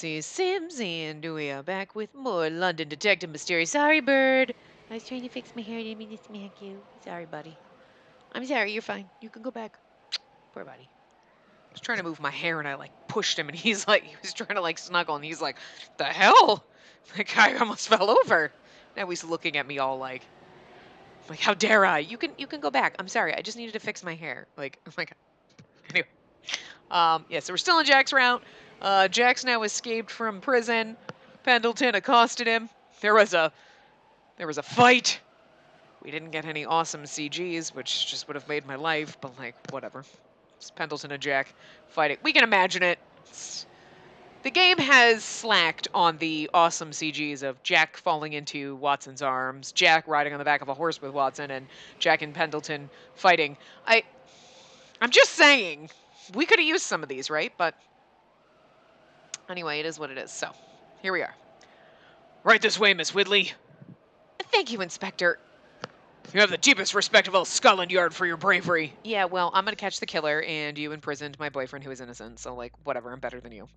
Mrs. Sims, and we are back with more London Detective Mysteria. Sorry, bird. I was trying to fix my hair. I didn't mean to smack you. Sorry, buddy. I'm sorry. You're fine. You can go back. Poor buddy. I was trying to move my hair, and I, pushed him, and he was trying to, snuggle, and he's like, the hell? That guy almost fell over. Now he's looking at me all like, how dare I? You can go back. I'm sorry. I just needed to fix my hair. Anyway. Yeah, so we're still in Jack's route. Jack's now escaped from prison. Pendleton accosted him. There was a fight. We didn't get any awesome CGs, which just would have made my life, but whatever. It's Pendleton and Jack fighting. We can imagine it. The game has slacked on the awesome CGs of Jack falling into Watson's arms, Jack riding on the back of a horse with Watson, and Jack and Pendleton fighting. I'm just saying, we could have used some of these, right? But anyway, it is what it is. So, here we are. Right this way, Miss Whitley. Thank you, Inspector. You have the deepest respect of all Scotland Yard for your bravery. Yeah, well, I'm going to catch the killer, and you imprisoned my boyfriend who is innocent. So, whatever, I'm better than you.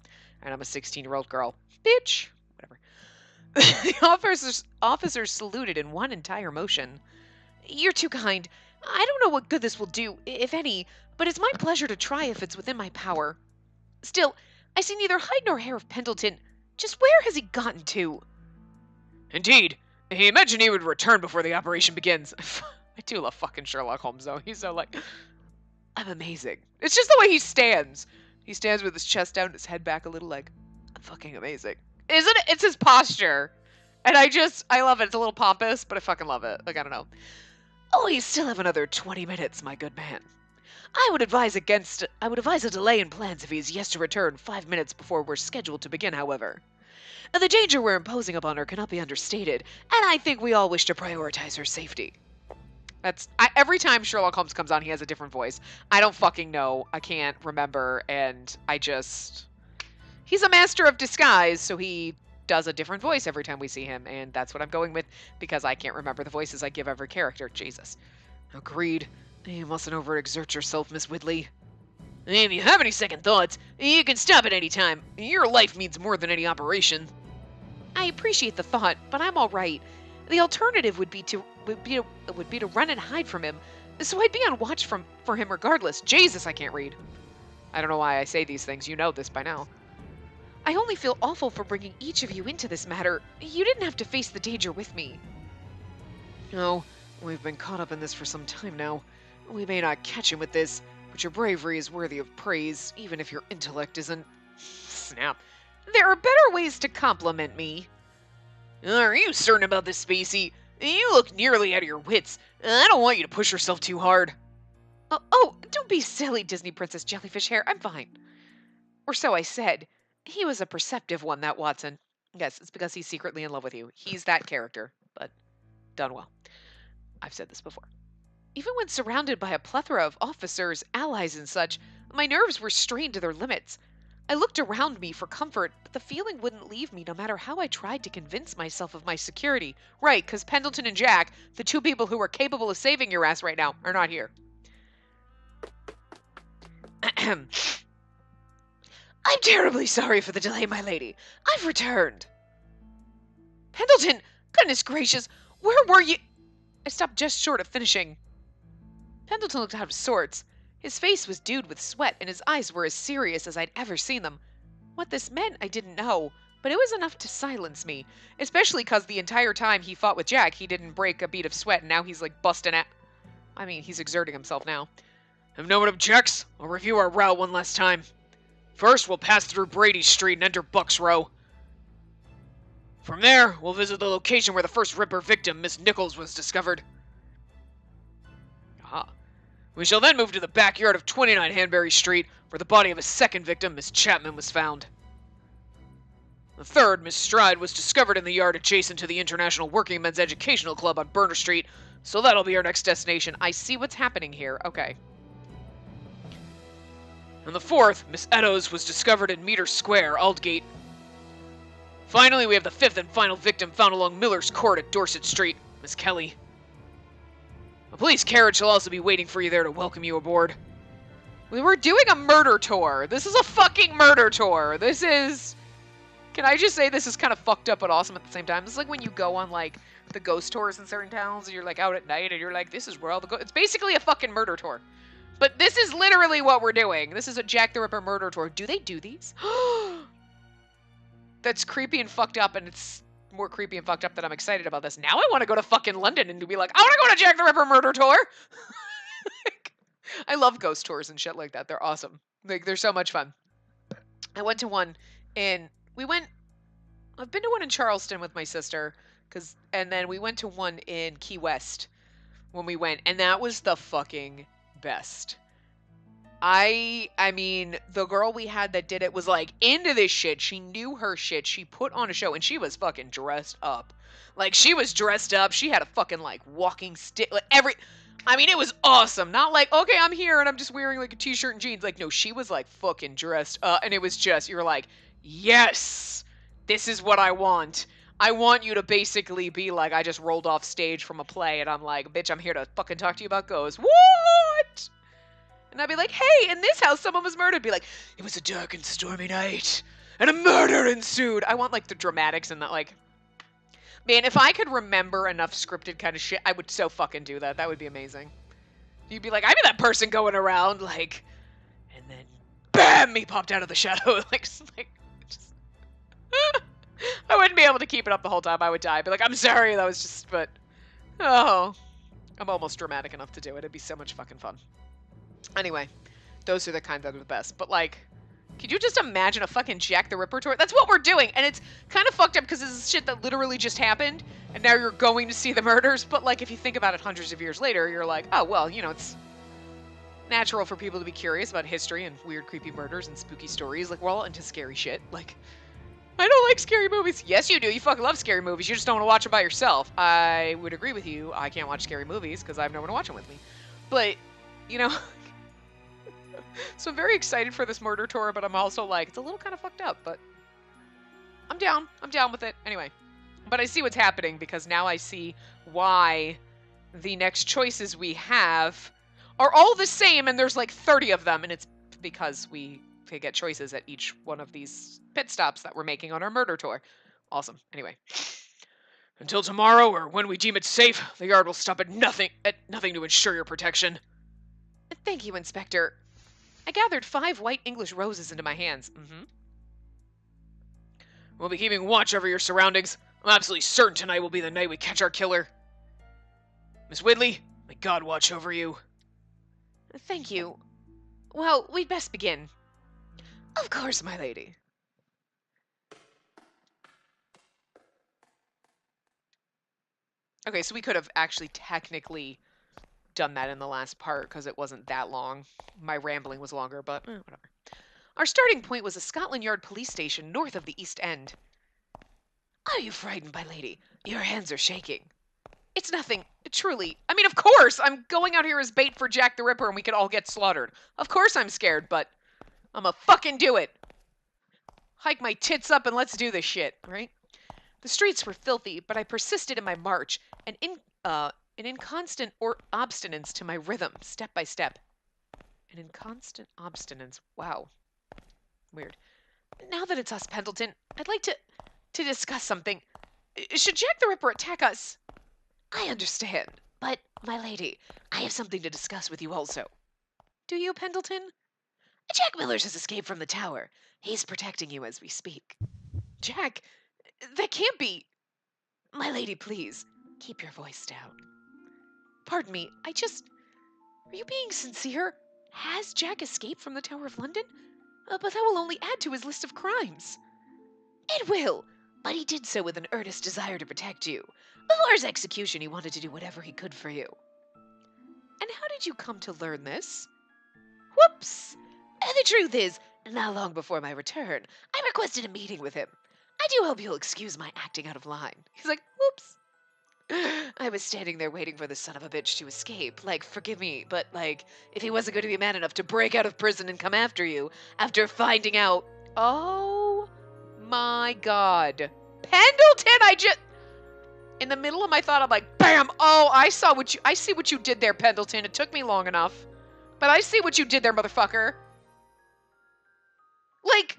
And I'm a 16-year-old girl. Bitch! Whatever. The officers saluted in one entire motion. You're too kind. I don't know what good this will do, if any, but it's my pleasure to try if it's within my power. Still, I see neither hide nor hair of Pendleton. Just where has he gotten to? Indeed. He mentioned he would return before the operation begins. I do love fucking Sherlock Holmes, though. He's so I'm amazing. It's just the way he stands. He stands with his chest down and his head back a little I'm fucking amazing. Isn't it? It's his posture. And I love it. It's a little pompous, but I fucking love it. I don't know. Oh, you still have another 20 minutes, my good man. I would advise a delay in plans if he is yes to return 5 minutes before we're scheduled to begin, however. The danger we're imposing upon her cannot be understated, and I think we all wish to prioritize her safety. Every time Sherlock Holmes comes on, he has a different voice. I don't fucking know. I can't remember, and he's a master of disguise, so he does a different voice every time we see him, and that's what I'm going with, because I can't remember the voices I give every character. Jesus. Agreed. You mustn't overexert yourself, Miss Whitley. If you have any second thoughts, you can stop at any time. Your life means more than any operation. I appreciate the thought, but I'm all right. The alternative would be to run and hide from him, so I'd be on watch for him regardless. Jesus, I can't read. I don't know why I say these things. You know this by now. I only feel awful for bringing each of you into this matter. You didn't have to face the danger with me. No, we've been caught up in this for some time now. We may not catch him with this, but your bravery is worthy of praise, even if your intellect isn't. Snap. There are better ways to compliment me. Are you certain about this, Spacey? You look nearly out of your wits. I don't want you to push yourself too hard. Oh, don't be silly, Disney Princess Jellyfish Hair. I'm fine. Or so I said. He was a perceptive one, that Watson. Yes, it's because he's secretly in love with you. He's that character, but done well. I've said this before. Even when surrounded by a plethora of officers, allies, and such, my nerves were strained to their limits. I looked around me for comfort, but the feeling wouldn't leave me no matter how I tried to convince myself of my security. Right, because Pendleton and Jack, the two people who are capable of saving your ass right now, are not here. I'm terribly sorry for the delay, my lady. I've returned. Pendleton! Goodness gracious! Where were you? I stopped just short of finishing. Pendleton looked out of sorts. His face was dewed with sweat, and his eyes were as serious as I'd ever seen them. What this meant, I didn't know, but it was enough to silence me, especially because the entire time he fought with Jack, he didn't break a bead of sweat, and now he's busting at. I mean, he's exerting himself now. If no one objects, I'll review our route one last time. First, we'll pass through Brady Street and enter Bucks Row. From there, we'll visit the location where the first Ripper victim, Miss Nichols, was discovered. Aha. We shall then move to the backyard of 29 Hanbury Street, where the body of a second victim, Miss Chapman, was found. The third, Miss Stride, was discovered in the yard adjacent to the International Working Men's Educational Club on Burner Street, so that'll be our next destination. I see what's happening here. Okay. And the fourth, Miss Eddowes, was discovered in Meter Square, Aldgate. Finally, we have the fifth and final victim found along Miller's Court at Dorset Street, Miss Kelly. A police carriage shall also be waiting for you there to welcome you aboard. We were doing a murder tour. This is a fucking murder tour. This is Can I just say this is kind of fucked up but awesome at the same time? This is like when you go on like the ghost tours in certain towns and you're like out at night and you're like, this is where all the it's basically a fucking murder tour. But this is literally what we're doing. This is a Jack the Ripper murder tour. Do they do these? That's creepy and fucked up, and it's more creepy and fucked up that I'm excited about this. Now I want to go to fucking London and be like, I want to go to Jack the Ripper murder tour. I love ghost tours and shit like that. They're awesome. Like, they're so much fun. I went to one in, I've been to one in Charleston with my sister, and then we went to one in Key West when we went, and that was the fucking best. I mean, the girl we had that did it was like into this shit. She knew her shit. She put on a show, and she was fucking dressed up. Like, she was dressed up. She had a fucking like walking stick, like I mean, it was awesome. Not like, okay, I'm here and I'm just wearing like a t-shirt and jeans. Like, no, she was like fucking dressed up, and it was just, you were like, yes, this is what I want. I want you to basically be like, I just rolled off stage from a play, and I'm like, bitch, I'm here to fucking talk to you about ghosts. What? And I'd be like, hey, in this house, someone was murdered. Be like, it was a dark and stormy night, and a murder ensued. I want like the dramatics and that, like, man, if I could remember enough scripted kind of shit, I would so fucking do that. That would be amazing. You'd be like, I be that person going around, like, and then, bam, he popped out of the shadow. just, I wouldn't be able to keep it up the whole time. I would die. I'd be like, I'm sorry, that was just, but, oh, I'm almost dramatic enough to do it. It'd be so much fucking fun. Anyway, those are the kind that are the best. But, like, could you just imagine a fucking Jack the Ripper tour? That's what we're doing, and it's kind of fucked up because this is shit that literally just happened, and now you're going to see the murders. But, like, if you think about it hundreds of years later, you're like, oh, well, you know, it's natural for people to be curious about history and weird, creepy murders and spooky stories. Like, we're all into scary shit. Like, I don't like scary movies. Yes, you do. You fucking love scary movies. You just don't want to watch them by yourself. I would agree with you. I can't watch scary movies because I have no one to watch them with me. But, you know... So I'm very excited for this murder tour, but I'm also like, it's a little kind of fucked up, but I'm down. I'm down with it. Anyway, but I see what's happening because now I see why the next choices we have are all the same, and there's like 30 of them, and it's because we get choices at each one of these pit stops that we're making on our murder tour. Awesome. Anyway. Until tomorrow, or when we deem it safe, the yard will stop at nothing to ensure your protection. Thank you, Inspector. I gathered 5 white English roses into my hands. We'll be keeping watch over your surroundings. I'm absolutely certain tonight will be the night we catch our killer. Miss Whitley, may God watch over you. Thank you. Well, we'd best begin. Of course, my lady. Okay, so we could have actually technically done that in the last part because it wasn't that long. My rambling was longer, but whatever. Our starting point was a Scotland Yard police station north of the East End. Are you frightened, my lady? Your hands are shaking. It's nothing, truly. I mean, of course, I'm going out here as bait for Jack the Ripper and we could all get slaughtered. Of course I'm scared, but I'ma fucking do it. Hike my tits up and let's do this shit, right? The streets were filthy, but I persisted in my march, and an inconstant obstinance to my rhythm, step by step. An inconstant obstinance. Wow. Weird. Now that it's us, Pendleton, I'd like to discuss something. Should Jack the Ripper attack us? I understand, but, my lady, I have something to discuss with you also. Do you, Pendleton? Jack Millers has escaped from the tower. He's protecting you as we speak. Jack, that can't be. My lady, please, keep your voice down. Pardon me, are you being sincere? Has Jack escaped from the Tower of London? But that will only add to his list of crimes. It will, but he did so with an earnest desire to protect you. Before his execution, he wanted to do whatever he could for you. And how did you come to learn this? Whoops! The truth is, not long before my return, I requested a meeting with him. I do hope you'll excuse my acting out of line. He's like, whoops. I was standing there waiting for the son of a bitch to escape. Like, forgive me, but, like, if he wasn't going to be man enough to break out of prison and come after you after finding out... Oh, my God. Pendleton, in the middle of my thought, I'm like, bam! Oh, I see what you did there, Pendleton. It took me long enough. But I see what you did there, motherfucker. Like,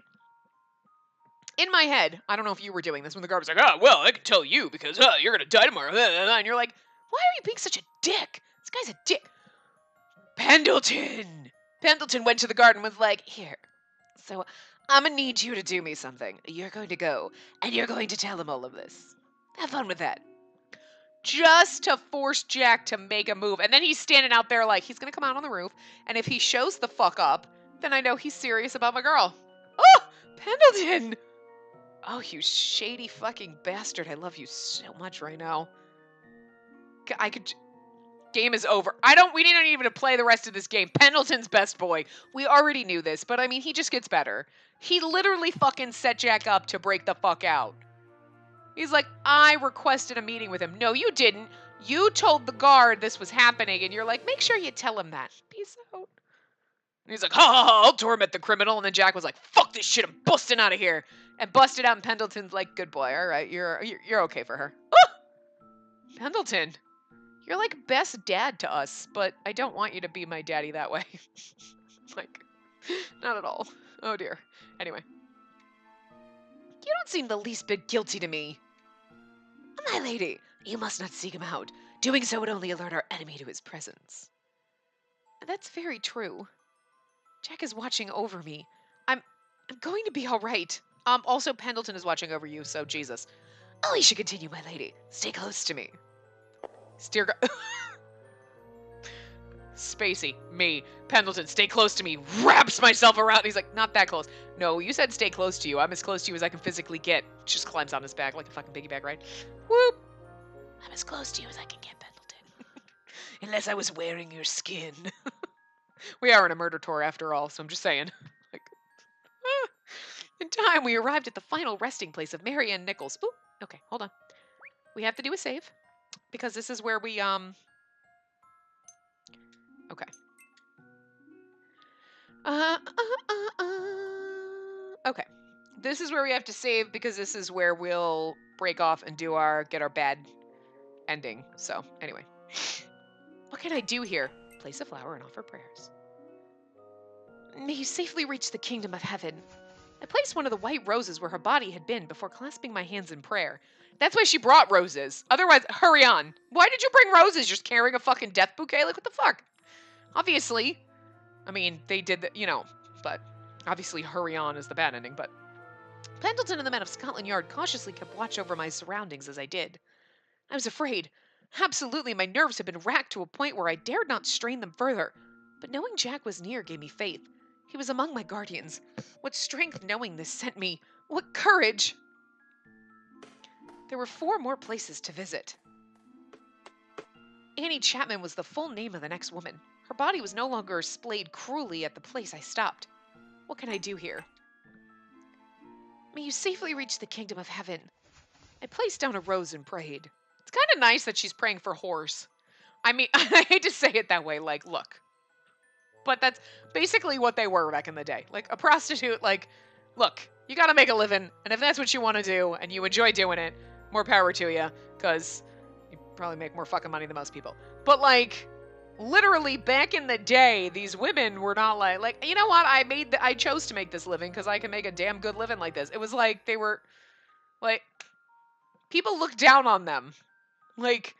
In my head, I don't know if you were doing this when the guard was like, oh, well, I can tell you because you're going to die tomorrow. And you're like, why are you being such a dick? This guy's a dick. Pendleton! Pendleton went to the guard and was like, here, so I'm going to need you to do me something. You're going to go and you're going to tell him all of this. Have fun with that. Just to force Jack to make a move. And then he's standing out there like he's going to come out on the roof. And if he shows the fuck up, then I know he's serious about my girl. Oh, Pendleton! Oh, you shady fucking bastard. I love you so much right now. I could. Game is over. We didn't even play the rest of this game. Pendleton's best boy. We already knew this, but I mean, he just gets better. He literally fucking set Jack up to break the fuck out. He's like, I requested a meeting with him. No, you didn't. You told the guard this was happening, and you're like, make sure you tell him that. Peace out. And he's like, ha ha ha, I'll torment the criminal. And then Jack was like, fuck this shit, I'm busting out of here. And busted out, and Pendleton's like, good boy, all right, you're okay for her. Oh! Pendleton, you're like best dad to us, but I don't want you to be my daddy that way. Like, not at all. Oh dear. Anyway. You don't seem the least bit guilty to me. My lady, you must not seek him out. Doing so would only alert our enemy to his presence. That's very true. Jack is watching over me. I'm going to be all right. Also, Pendleton is watching over you, so Jesus. Oh, you should continue, my lady. Stay close to me. Steer. Spacey, me, Pendleton, stay close to me. Wraps myself around. He's like, not that close. No, you said stay close to you. I'm as close to you as I can physically get. Just climbs on his back like a fucking piggyback ride. Whoop. I'm as close to you as I can get, Pendleton. Unless I was wearing your skin. We are on a murder tour after all, so I'm just saying. Like, in time, we arrived at the final resting place of Mary Ann Nichols. Ooh, okay, hold on. We have to do a save because this is where we Okay. Okay. This is where we have to save because this is where we'll break off and get our bad ending. So, anyway. What can I do here? Place a flower and offer prayers. May you safely reach the kingdom of heaven. I placed one of the white roses where her body had been before clasping my hands in prayer. That's why she brought roses. Otherwise, hurry on. Why did you bring roses? Just carrying a fucking death bouquet? Like, what the fuck? Obviously. I mean, they did that, but obviously hurry on is the bad ending, but Pendleton and the men of Scotland Yard cautiously kept watch over my surroundings as I did. I was afraid. Absolutely, my nerves had been racked to a point where I dared not strain them further. But knowing Jack was near gave me faith. He was among my guardians. What strength knowing this sent me. What courage! There were 4 more places to visit. Annie Chapman was the full name of the next woman. Her body was no longer splayed cruelly at the place I stopped. What can I do here? May you safely reach the kingdom of heaven. I placed down a rose and prayed. It's kind of nice that she's praying for horse. I mean, I hate to say it that way, like, look. But that's basically what they were back in the day. Like, a prostitute, like, look, you gotta make a living, and if that's what you want to do, and you enjoy doing it, more power to you, because you probably make more fucking money than most people. But, like, literally back in the day, these women were not like, you know what, I chose to make this living, because I can make a damn good living like this. It was like, they were, like, people looked down on them. Like,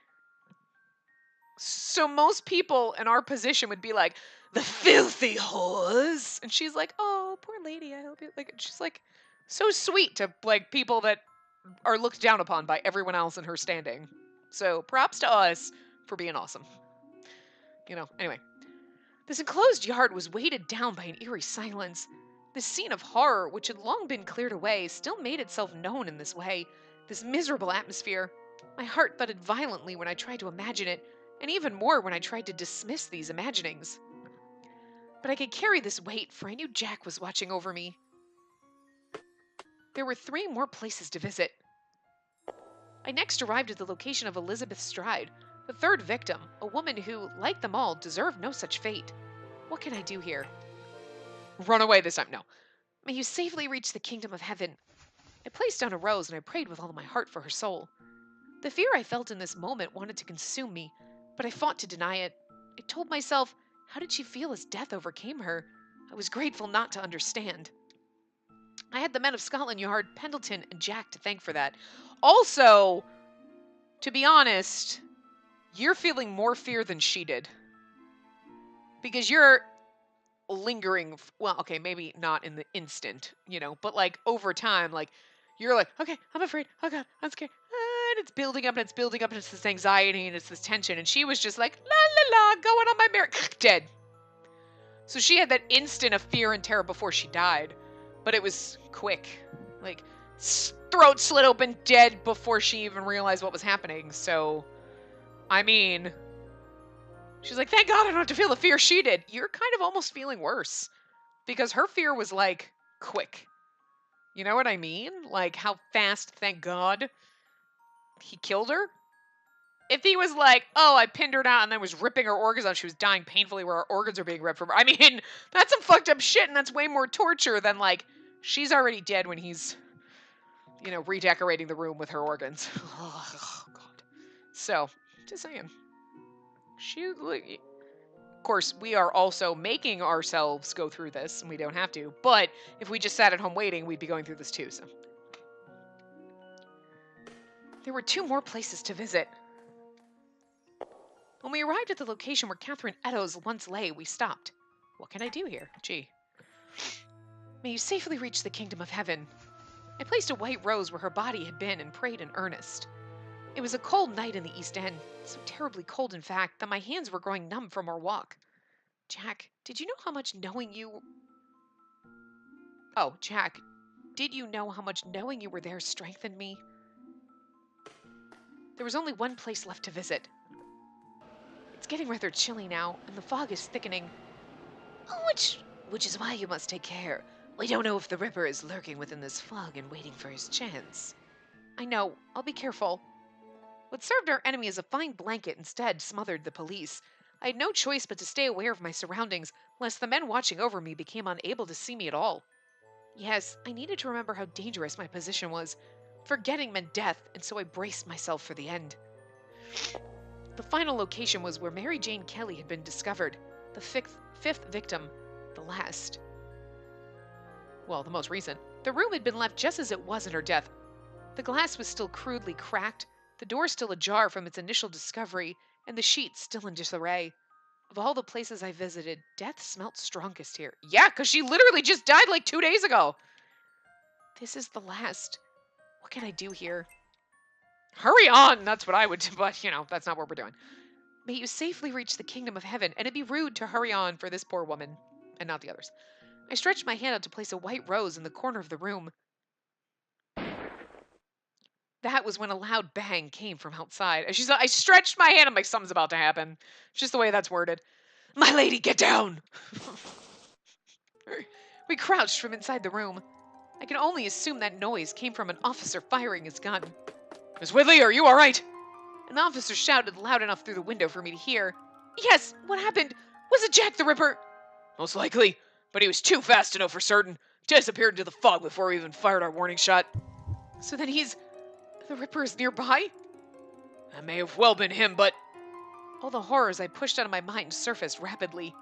so most people in our position would be like, the filthy whores. And she's like, oh, poor lady, I hope you, like, she's like, so sweet to, like, people that are looked down upon by everyone else in her standing. So props to us for being awesome. Anyway. This enclosed yard was weighted down by an eerie silence. This scene of horror, which had long been cleared away, still made itself known in this way. This miserable atmosphere. My heart thudded violently when I tried to imagine it, and even more when I tried to dismiss these imaginings. But I could carry this weight, for I knew Jack was watching over me. There were 3 more places to visit. I next arrived at the location of Elizabeth Stride, the 3rd victim, a woman who, like them all, deserved no such fate. What can I do here? Run away this time. No. May you safely reach the kingdom of heaven. I placed down a rose and I prayed with all my heart for her soul. The fear I felt in this moment wanted to consume me, but I fought to deny it. I told myself, how did she feel as death overcame her? I was grateful not to understand. I had the men of Scotland Yard, Pendleton, and Jack to thank for that. Also, to be honest, you're feeling more fear than she did. Because you're lingering, well, okay, maybe not in the instant, but like over time, like you're like, okay, I'm afraid. Oh God, I'm scared. And it's building up and it's building up and it's this anxiety and it's this tension. And she was just like, la la la, going on my mirror, dead. So she had that instant of fear and terror before she died, but it was quick. Like, throat slit open, dead before she even realized what was happening. So, I mean, she's like, thank God I don't have to feel the fear she did. You're kind of almost feeling worse because her fear was like quick. You know what I mean? Like how fast, thank God, he killed her. If he was like, oh, I pinned her down and then was ripping her organs out, she was dying painfully where her organs are being ripped from her. I mean, that's some fucked up shit, and that's way more torture than like she's already dead when he's, redecorating the room with her organs. Oh, God. So, just saying. Of course, we are also making ourselves go through this, and we don't have to. But if we just sat at home waiting, we'd be going through this too. So, there were 2 more places to visit. When we arrived at the location where Catherine Eddowes once lay, we stopped. What can I do here? Gee. May you safely reach the kingdom of heaven. I placed a white rose where her body had been and prayed in earnest. It was a cold night in the East End, so terribly cold, in fact, that my hands were growing numb from our walk. Jack, did you know how much knowing you... Oh, Jack, did you know how much knowing you were there strengthened me? There was only one place left to visit. It's getting rather chilly now, and the fog is thickening. Which is why you must take care. We don't know if the Ripper is lurking within this fog and waiting for his chance. I know. I'll be careful. What served our enemy as a fine blanket instead smothered the police. I had no choice but to stay aware of my surroundings, lest the men watching over me became unable to see me at all. Yes, I needed to remember how dangerous my position was. Forgetting meant death, and so I braced myself for the end. The final location was where Mary Jane Kelly had been discovered, the fifth victim, the last. Well, the most recent. The room had been left just as it was in her death. The glass was still crudely cracked, the door still ajar from its initial discovery, and the sheets still in disarray. Of all the places I visited, death smelt strongest here. Yeah, because she literally just died like 2 days ago. This is the last. What can I do here? Hurry on! That's what I would do, but, that's not what we're doing. May you safely reach the kingdom of heaven, and it'd be rude to hurry on for this poor woman, and not the others. I stretched my hand out to place a white rose in the corner of the room. That was when a loud bang came from outside. As she said, I stretched my hand. I'm like, something's about to happen. It's just the way that's worded. My lady, get down! We crouched from inside the room. I can only assume that noise came from an officer firing his gun. Miss Whitley, are you all right? An officer shouted loud enough through the window for me to hear. Yes, what happened? Was it Jack the Ripper? Most likely, but he was too fast to know for certain. Disappeared into the fog before we even fired our warning shot. So then the Ripper is nearby? That may have well been him, but... All the horrors I pushed out of my mind surfaced rapidly.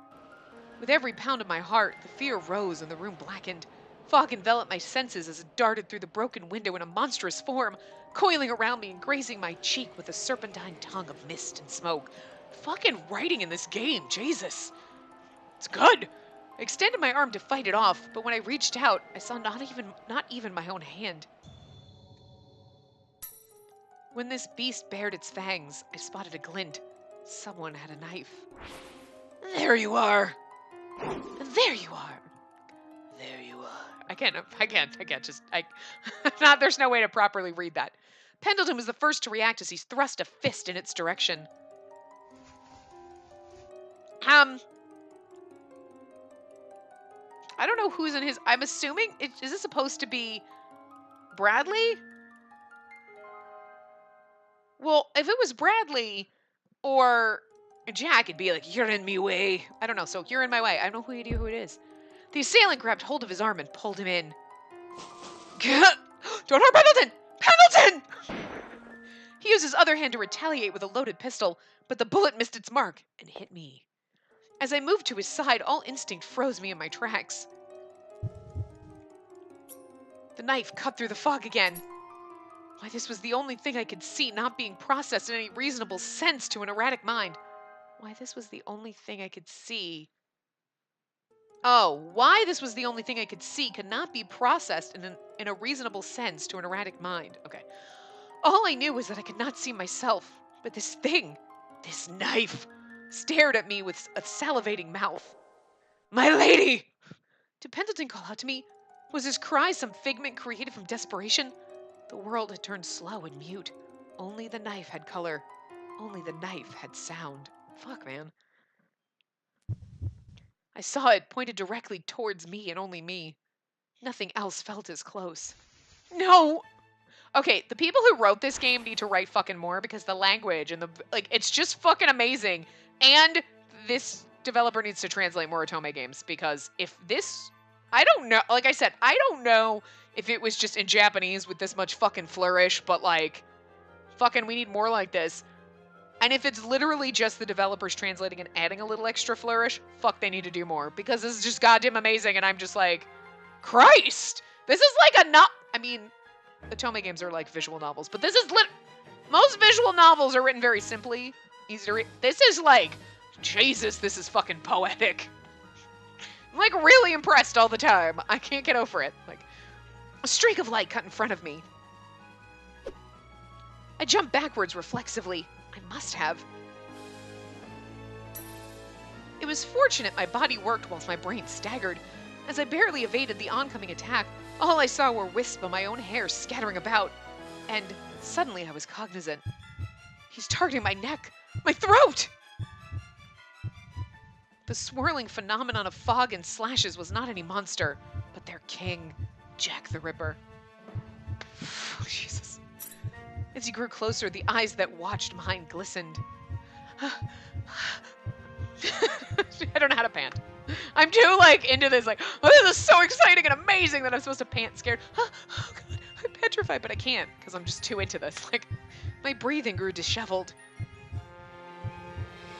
With every pound of my heart, the fear rose and the room blackened. Fog enveloped my senses as it darted through the broken window in a monstrous form, coiling around me and grazing my cheek with a serpentine tongue of mist and smoke. Fucking writing in this game, Jesus. It's good. I extended my arm to fight it off, but when I reached out, I saw not even my own hand. When this beast bared its fangs, I spotted a glint. Someone had a knife. There you are. There you are. There you are. I can't not, there's no way to properly read that. Pendleton was the first to react as he thrust a fist in its direction. I don't know who's in his, I'm assuming, is this supposed to be Bradley? Well, if it was Bradley or Jack, it'd be like, you're in me way. I don't know, so you're in my way. I don't know who it is. The assailant grabbed hold of his arm and pulled him in. Don't hurt Pendleton! Pendleton! He used his other hand to retaliate with a loaded pistol, but the bullet missed its mark and hit me. As I moved to his side, all instinct froze me in my tracks. The knife cut through the fog again. Why, this was the only thing I could see not being processed in any reasonable sense to an erratic mind. Why, this was the only thing I could see. Oh, why this was the only thing I could see could not be processed in a reasonable sense to an erratic mind. Okay. All I knew was that I could not see myself, but this thing, this knife, stared at me with a salivating mouth. My lady! Did Pendleton call out to me? Was his cry some figment created from desperation? The world had turned slow and mute. Only the knife had color. Only the knife had sound. Fuck, man. I saw it pointed directly towards me and only me. Nothing else felt as close. No! Okay, the people who wrote this game need to write fucking more because the language and it's just fucking amazing. And this developer needs to translate more Otome games because if this, I don't know, like I said, I don't know if it was just in Japanese with this much fucking flourish, but like, fucking we need more like this. And if it's literally just the developers translating and adding a little extra flourish, fuck, they need to do more because this is just goddamn amazing. And I'm just like, Christ, this is like I mean, Otome games are like visual novels, but this is most visual novels are written very simply, easy to read. This is like, Jesus, this is fucking poetic. I'm like really impressed all the time. I can't get over it. Like, a streak of light cut in front of me. I jumped backwards reflexively. I must have. It was fortunate my body worked whilst my brain staggered. As I barely evaded the oncoming attack, all I saw were wisps of my own hair scattering about. And suddenly I was cognizant. He's targeting my neck, my throat! The swirling phenomenon of fog and slashes was not any monster, but their king, Jack the Ripper. Oh, Jesus. As he grew closer, the eyes that watched mine glistened. I don't know how to pant. I'm too, like, into this, like, oh, this is so exciting and amazing that I'm supposed to pant scared. Oh, God, I'm petrified, but I can't, because I'm just too into this. Like, my breathing grew disheveled.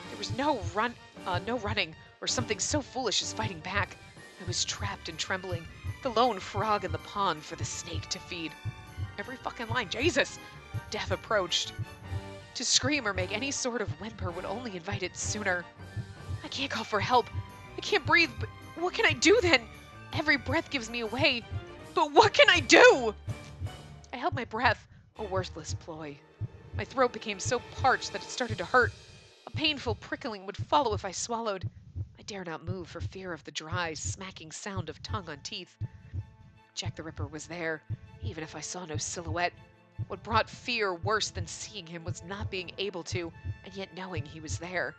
There was no running, or something so foolish as fighting back. I was trapped and trembling, the lone frog in the pond for the snake to feed. Every fucking line, Jesus! Death approached. To scream or make any sort of whimper would only invite it sooner. I can't call for help. I can't breathe, but what can I do then? Every breath gives me away. But what can I do? I held my breath, a worthless ploy. My throat became so parched that it started to hurt. A painful prickling would follow if I swallowed. I dare not move for fear of the dry, smacking sound of tongue on teeth. Jack the Ripper was there, even if I saw no silhouette. What brought fear worse than seeing him was not being able to, and yet knowing he was there.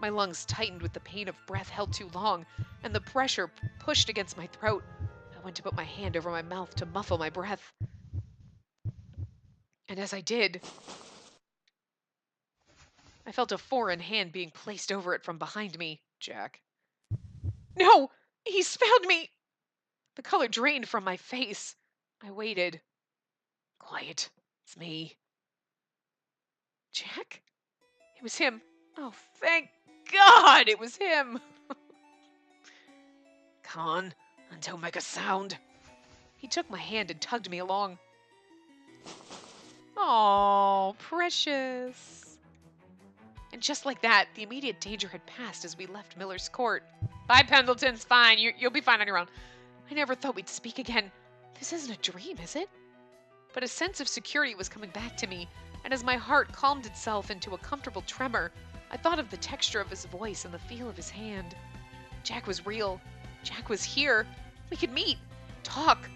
My lungs tightened with the pain of breath held too long, and the pressure pushed against my throat. I went to put my hand over my mouth to muffle my breath. And as I did, I felt a foreign hand being placed over it from behind me. Jack. No! He's found me! The color drained from my face. I waited. Quiet. It's me. Jack? It was him. Oh, thank God it was him. Come on, and don't make a sound. He took my hand and tugged me along. Oh, precious. And just like that, the immediate danger had passed as we left Miller's court. Bye, Pendleton. It's fine. You'll be fine on your own. I never thought we'd speak again. This isn't a dream, is it? But a sense of security was coming back to me, and as my heart calmed itself into a comfortable tremor, I thought of the texture of his voice and the feel of his hand. Jack was real. Jack was here. We could meet. Talk.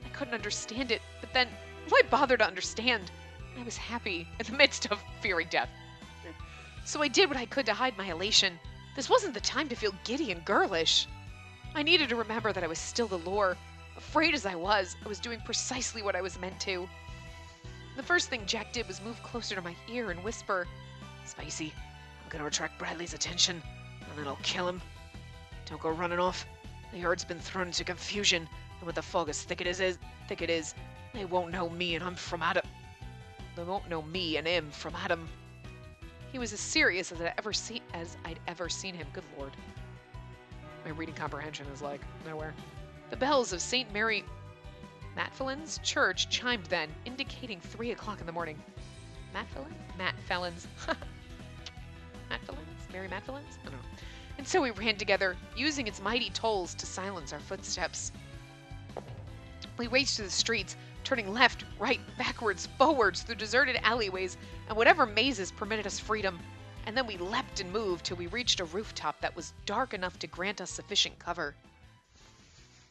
I couldn't understand it, but then, why bother to understand? I was happy in the midst of fearing death. So I did what I could to hide my elation. This wasn't the time to feel giddy and girlish. I needed to remember that I was still the lure. Afraid as I was doing precisely what I was meant to. The first thing Jack did was move closer to my ear and whisper, Spacey, I'm gonna attract Bradley's attention, and then I'll kill him. Don't go running off. The herd's been thrown into confusion, and with the fog as thick it is, they won't know me and I'm from Adam. They won't know me and him from Adam. He was as serious as I'd ever seen him. Good Lord. My reading comprehension is like nowhere. The bells of St. Mary Matfellin's church chimed then, indicating 3 o'clock in the morning. Matfellin? Matfellins. Matfellins? Mary Matfellins? I don't know. And so we ran together, using its mighty tolls to silence our footsteps. We raced through the streets, turning left, right, backwards, forwards, through deserted alleyways, and whatever mazes permitted us freedom. And then we leapt and moved till we reached a rooftop that was dark enough to grant us sufficient cover.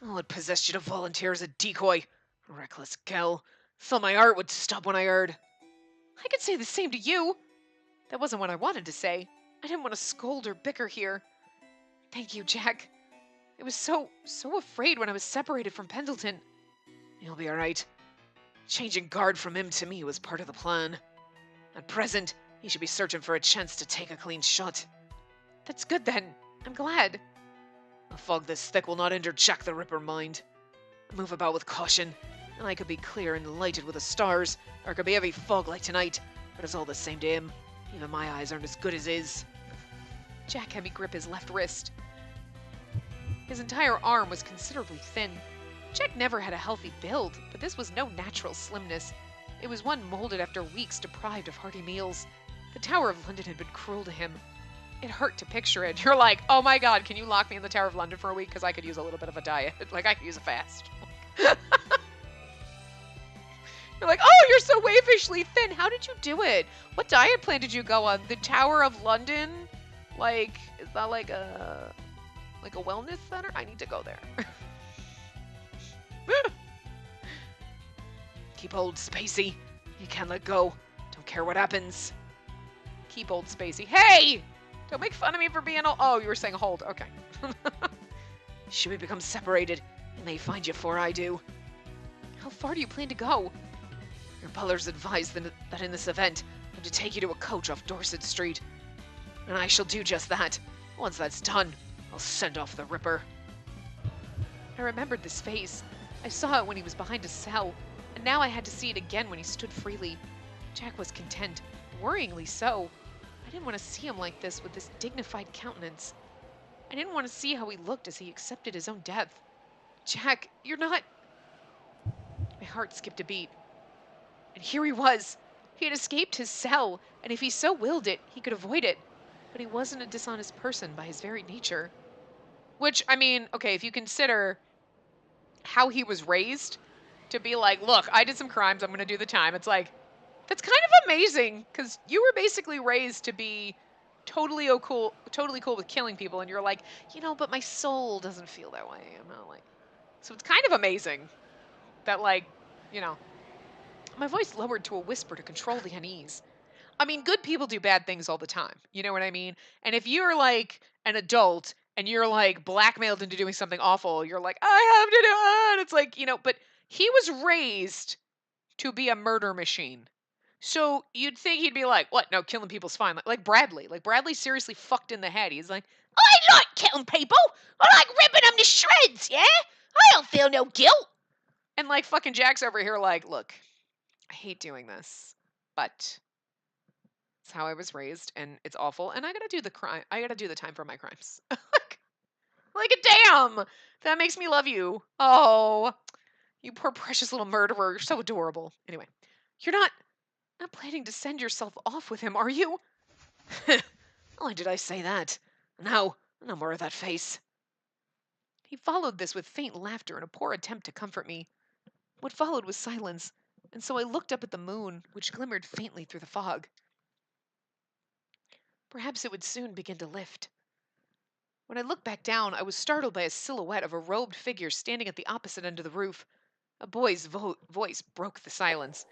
Oh, what possessed you to volunteer as a decoy? Reckless gel. Thought my heart would stop when I heard. I could say the same to you. That wasn't what I wanted to say. I didn't want to scold or bicker here. Thank you, Jack. I was so afraid when I was separated from Pendleton. You'll be all right. Changing guard from him to me was part of the plan. At present, he should be searching for a chance to take a clean shot. That's good then. I'm glad. A fog this thick will not injure Jack the Ripper mind. I move about with caution, and I could be clear and lighted with the stars, or it could be heavy fog like tonight, but it's all the same to him. Even my eyes aren't as good as his. Jack had me grip his left wrist. His entire arm was considerably thin. Jack never had a healthy build, but this was no natural slimness. It was one molded after weeks deprived of hearty meals. The Tower of London had been cruel to him. It hurt to picture it. You're like, oh my god, can you lock me in the Tower of London for a week? Because I could use a little bit of a diet. Like, I could use a fast. You're like, oh, you're so wavishly thin. How did you do it? What diet plan did you go on? The Tower of London? Like, is that like a wellness center? I need to go there. Keep hold, Spacey. You can't let go. Don't care what happens. Keep hold, Spacey. Hey! Don't make fun of me for being old. Oh, you were saying hold. Okay. Should we become separated, and they find you before I do? How far do you plan to go? Your butlers advised that in this event, I'm to take you to a coach off Dorset Street. And I shall do just that. Once that's done, I'll send off the Ripper. I remembered this face. I saw it when he was behind a cell, and now I had to see it again when he stood freely. Jack was content, worryingly so. I didn't want to see him like this with this dignified countenance. I didn't want to see how he looked as he accepted his own death. Jack, you're not... My heart skipped a beat. And here he was. He had escaped his cell, and if he so willed it, he could avoid it. But he wasn't a dishonest person by his very nature. Which, I mean, okay, if you consider how he was raised to be like, look, I did some crimes, I'm going to do the time. It's like, that's kind of amazing, because you were basically raised to be totally cool with killing people, and you're like, but my soul doesn't feel that way. I'm not like... So it's kind of amazing that, like, my voice lowered to a whisper to control the unease. I mean, good people do bad things all the time. You know what I mean? And if you're like an adult and you're like blackmailed into doing something awful, you're like, I have to do it. And it's like, but he was raised to be a murder machine. So you'd think he'd be like, what? No, killing people's fine. Like Bradley. Like Bradley seriously fucked in the head. He's like, I like killing people. I like ripping them to shreds, yeah? I don't feel no guilt. And like fucking Jack's over here like, look, I hate doing this, but it's how I was raised, and it's awful, and I gotta do the crime. I gotta do the time for my crimes. like, damn! That makes me love you. Oh, you poor precious little murderer. You're so adorable. Anyway, you're not planning to send yourself off with him, are you? Why did I say that? No more of that face. He followed this with faint laughter and a poor attempt to comfort me. What followed was silence, and so I looked up at the moon, which glimmered faintly through the fog. Perhaps it would soon begin to lift. When I looked back down, I was startled by a silhouette of a robed figure standing at the opposite end of the roof. A boy's voice broke the silence.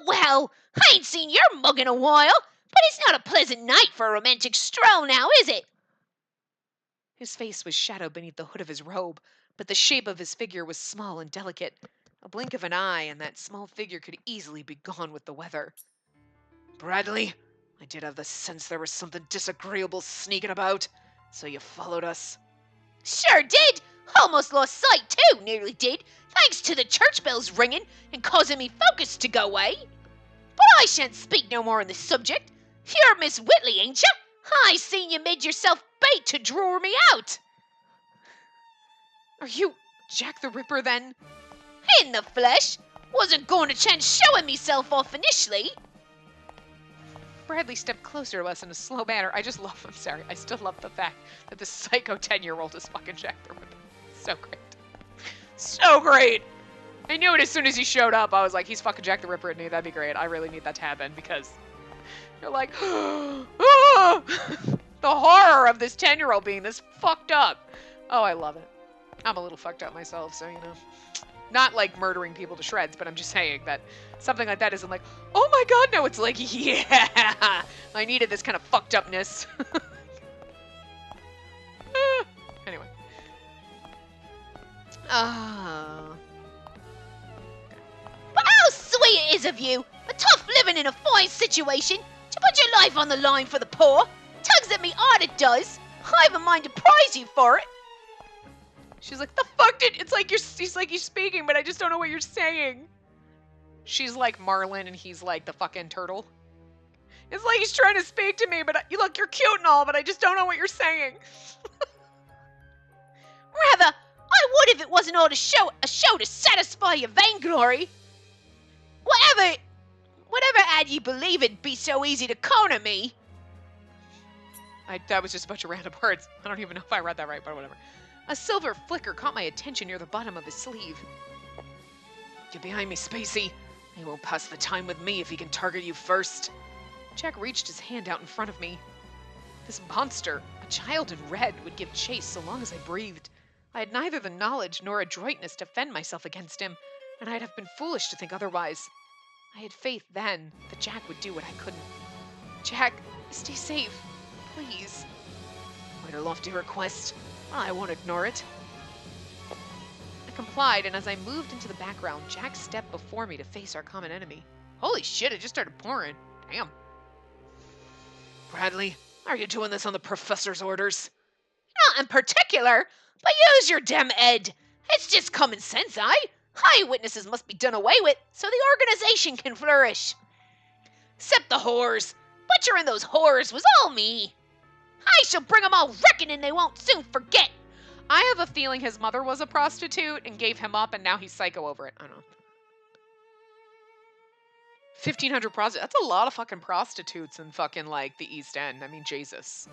Well, I ain't seen your mug in a while, but it's not a pleasant night for a romantic stroll now, is it? His face was shadowed beneath the hood of his robe, but the shape of his figure was small and delicate. A blink of an eye, and that small figure could easily be gone with the weather. Bradley, I did have the sense there was something disagreeable sneaking about, so you followed us. Sure did! Almost lost sight too, nearly did, thanks to the church bells ringing and causing me focus to go away. But I shan't speak no more on the subject. You're Miss Whitley, ain't you? I seen you made yourself bait to draw me out. Are you Jack the Ripper, then? In the flesh. Wasn't going to chance showing myself off initially. Bradley stepped closer to us in a slow manner. I still love the fact that the psycho 10-year-old is fucking Jack the Ripper. So great. So great! I knew it as soon as he showed up. I was like, he's fucking Jack the Ripper, and that'd be great. I really need that to happen because you're like, ah! The horror of this 10-year-old being this fucked up. Oh, I love it. I'm a little fucked up myself, so, you know. Not like murdering people to shreds, but I'm just saying that something like that isn't like, oh my god, no, it's like, yeah, I needed this kind of fucked upness. Anyway. But how sweet it is of you, a tough living in a fine situation, to put your life on the line for the poor. Tugs at me hard, it does. I have a mind to prize you for it. She's like, the fuck did, it's like he's like, you're speaking, but I just don't know what you're saying. She's like Marlin, and he's like the fucking turtle. It's like he's trying to speak to me, but look, you're cute and all, but I just don't know what you're saying. Rather, I would if it wasn't all a show to satisfy your vainglory. Whatever ad you believe it'd be so easy to corner me. That was just a bunch of random words. I don't even know if I read that right, but whatever. A silver flicker caught my attention near the bottom of his sleeve. Get behind me, Spacey. He won't pass the time with me if he can target you first. Jack reached his hand out in front of me. This monster, a child in red, would give chase so long as I breathed. I had neither the knowledge nor adroitness to fend myself against him, and I'd have been foolish to think otherwise. I had faith then that Jack would do what I couldn't. Jack, stay safe, please. Quite a lofty request. I won't ignore it. I complied, and as I moved into the background, Jack stepped before me to face our common enemy. Holy shit, it just started pouring. Damn. Bradley, are you doing this on the professor's orders? Not in particular, but use your damn head. It's just common sense, Eyewitnesses must be done away with, so the organization can flourish. Except the whores. Butchering those whores was all me. I shall bring 'em all reckoning they won't soon forget. I have a feeling his mother was a prostitute and gave him up, and now he's psycho over it. I don't know. 1,500 prostitutes. That's a lot of fucking prostitutes in fucking, like, the East End. I mean, Jesus.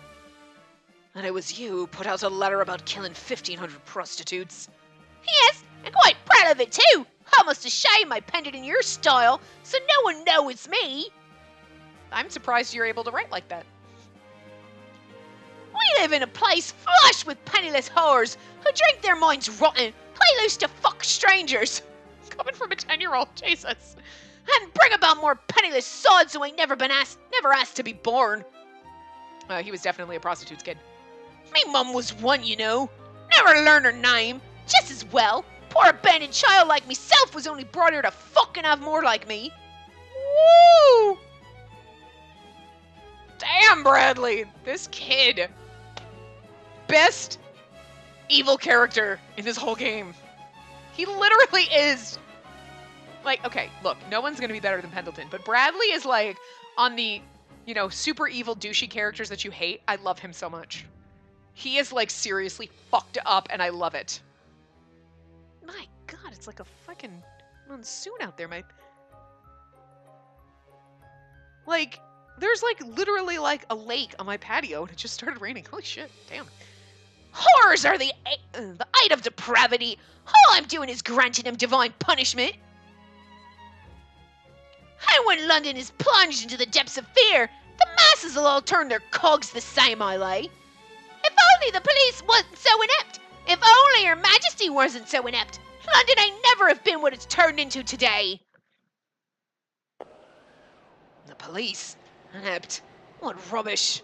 And it was you who put out a letter about killing 1,500 prostitutes. Yes, and quite proud of it too. I must have shaved my pendant in your style, so no one knows it's me. I'm surprised you're able to write like that. We live in a place flush with penniless whores who drink their minds rotten, play loose to fuck strangers. Coming from a 10-year-old, Jesus. And bring about more penniless sods who ain't never asked to be born. He was definitely a prostitute's kid. Me mum was one, you know. Never learned her name. Just as well. Poor abandoned child like myself was only brought here to fucking have more like me. Woo! Damn, Bradley! This kid. Best evil character in this whole game. He literally is. Like, okay, look, no one's gonna be better than Pendleton, but Bradley is like, on the, you know, super evil douchey characters that you hate, I love him so much. He is, like, seriously fucked up, and I love it. My god, it's like a fucking monsoon out there, Like, there's, like, literally, like, a lake on my patio, and it just started raining. Holy shit, damn. Horrors are the height of depravity. All I'm doing is granting him divine punishment. And when London is plunged into the depths of fear, the masses will all turn their cogs the same, I lay. If only the police wasn't so inept. If only Her Majesty wasn't so inept. London ain't never have been what it's turned into today. The police? Inept? What rubbish.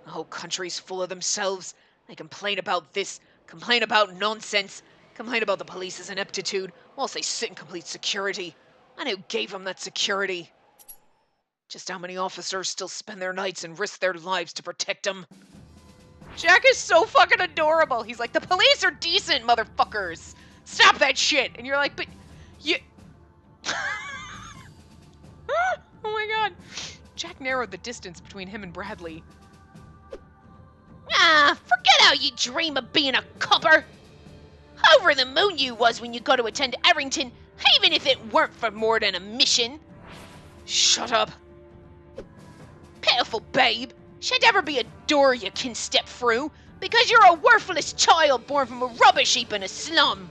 The whole country's full of themselves. They complain about this, complain about nonsense, complain about the police's ineptitude, whilst they sit in complete security. And who gave them that security? Just how many officers still spend their nights and risk their lives to protect them? Jack is so fucking adorable. He's like, the police are decent, motherfuckers. Stop that shit. And you're like, but you... Oh my god. Jack narrowed the distance between him and Bradley. Ah, forget how you dream of being a copper. Over the moon you was when you got to attend Arrington, even if it weren't for more than a mission. Shut up. Pitiful babe, should ever be a door you can step through, because you're a worthless child born from a rubbish heap in a slum.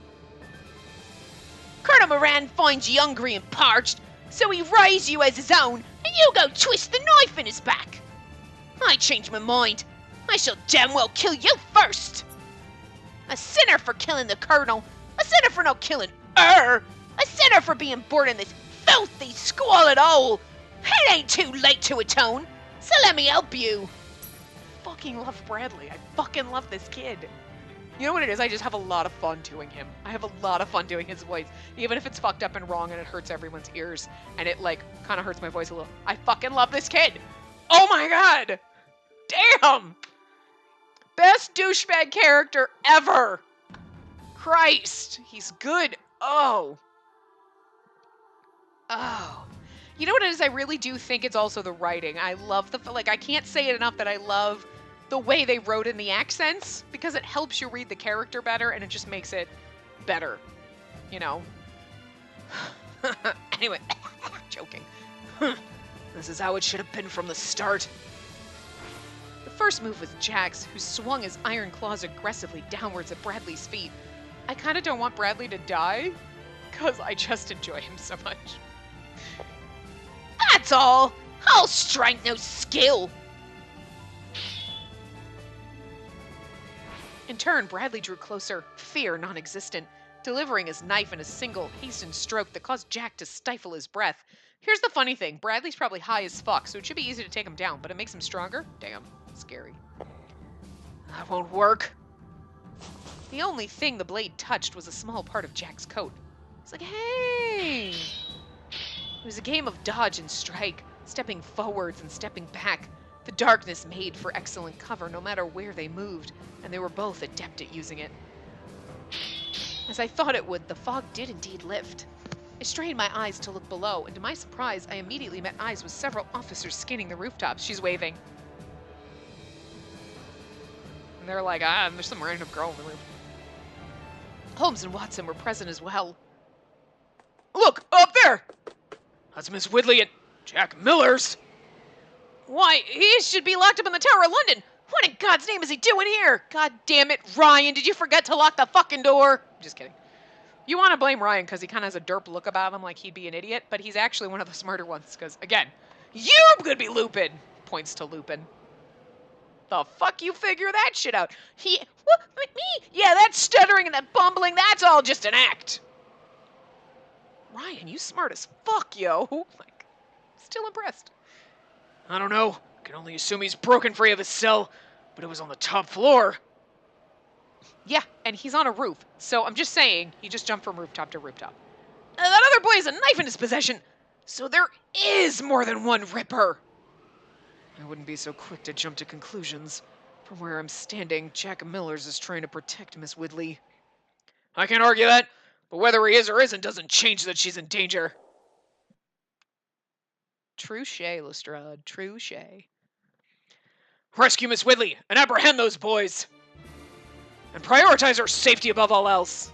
Colonel Moran finds you hungry and parched, so he raised you as his own, and you go twist the knife in his back. I changed my mind. I shall damn well kill you first. A sinner for killing the colonel, a sinner for not killing her, a sinner for being born in this filthy, squalid hole. It ain't too late to atone, so let me help you. Fucking love Bradley. I fucking love this kid. You know what it is? I just have a lot of fun doing him. I have a lot of fun doing his voice. Even if it's fucked up and wrong and it hurts everyone's ears and it, like, kind of hurts my voice a little. I fucking love this kid. Oh my god. Damn. Best douchebag character ever. Christ. He's good. Oh. Oh. You know what it is? I really do think it's also the writing. I love the, like, I can't say it enough that I love the way they wrote in the accents, because it helps you read the character better and it just makes it better, you know? Anyway, joking. This is how it should have been from the start. The first move was Jack's, who swung his iron claws aggressively downwards at Bradley's feet. I kind of don't want Bradley to die, because I just enjoy him so much. That's all. All strength, no skill. In turn, Bradley drew closer, fear non-existent, delivering his knife in a single, hastened stroke that caused Jack to stifle his breath. Here's the funny thing, Bradley's probably high as fuck, so it should be easy to take him down, but it makes him stronger? Damn, scary. That won't work. The only thing the blade touched was a small part of Jack's coat. It's like, hey! It was a game of dodge and strike, stepping forwards and stepping back. The darkness made for excellent cover no matter where they moved, and they were both adept at using it. As I thought it would, the fog did indeed lift. I strained my eyes to look below, and to my surprise, I immediately met eyes with several officers scanning the rooftops. She's waving. And they're like, there's some random girl on the roof. Holmes and Watson were present as well. Look, up there! That's Miss Whitley and Jack Miller's. Why, he should be locked up in the Tower of London. What in God's name is he doing here? God damn it, Ryan, did you forget to lock the fucking door? Just kidding. You want to blame Ryan because he kind of has a derp look about him like he'd be an idiot, but he's actually one of the smarter ones because, again, you could be Lupin. Points to Lupin. The fuck you figure that shit out? What, me? Yeah, that stuttering and that bumbling, that's all just an act. Ryan, you smart as fuck, yo. Like, still impressed. I don't know. I can only assume he's broken free of his cell, but it was on the top floor. Yeah, and he's on a roof, so I'm just saying, he just jumped from rooftop to rooftop. That other boy has a knife in his possession, so there is more than one Ripper. I wouldn't be so quick to jump to conclusions. From where I'm standing, Jack Millers is trying to protect Miss Whitley. I can't argue that, but whether he is or isn't doesn't change that she's in danger. Touche, Lestrade, touche. Rescue Miss Whitley and apprehend those boys. And prioritize her safety above all else.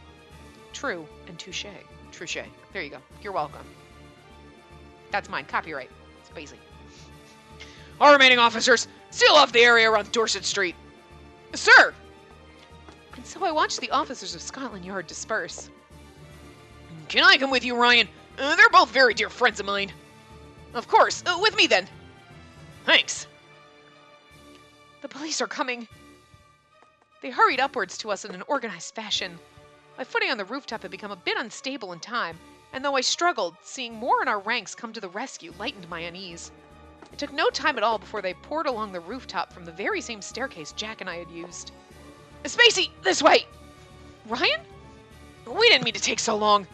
True and touche. Touche. There you go. You're welcome. That's mine. Copyright. Spacey. All remaining officers, seal off the area around Dorset Street. Sir! And so I watched the officers of Scotland Yard disperse. Can I come with you, Ryan? They're both very dear friends of mine. Of course. With me, then. Thanks. The police are coming. They hurried upwards to us in an organized fashion. My footing on the rooftop had become a bit unstable in time, and though I struggled, seeing more in our ranks come to the rescue lightened my unease. It took no time at all before they poured along the rooftop from the very same staircase Jack and I had used. Spacey, this way! Ryan? We didn't mean to take so long.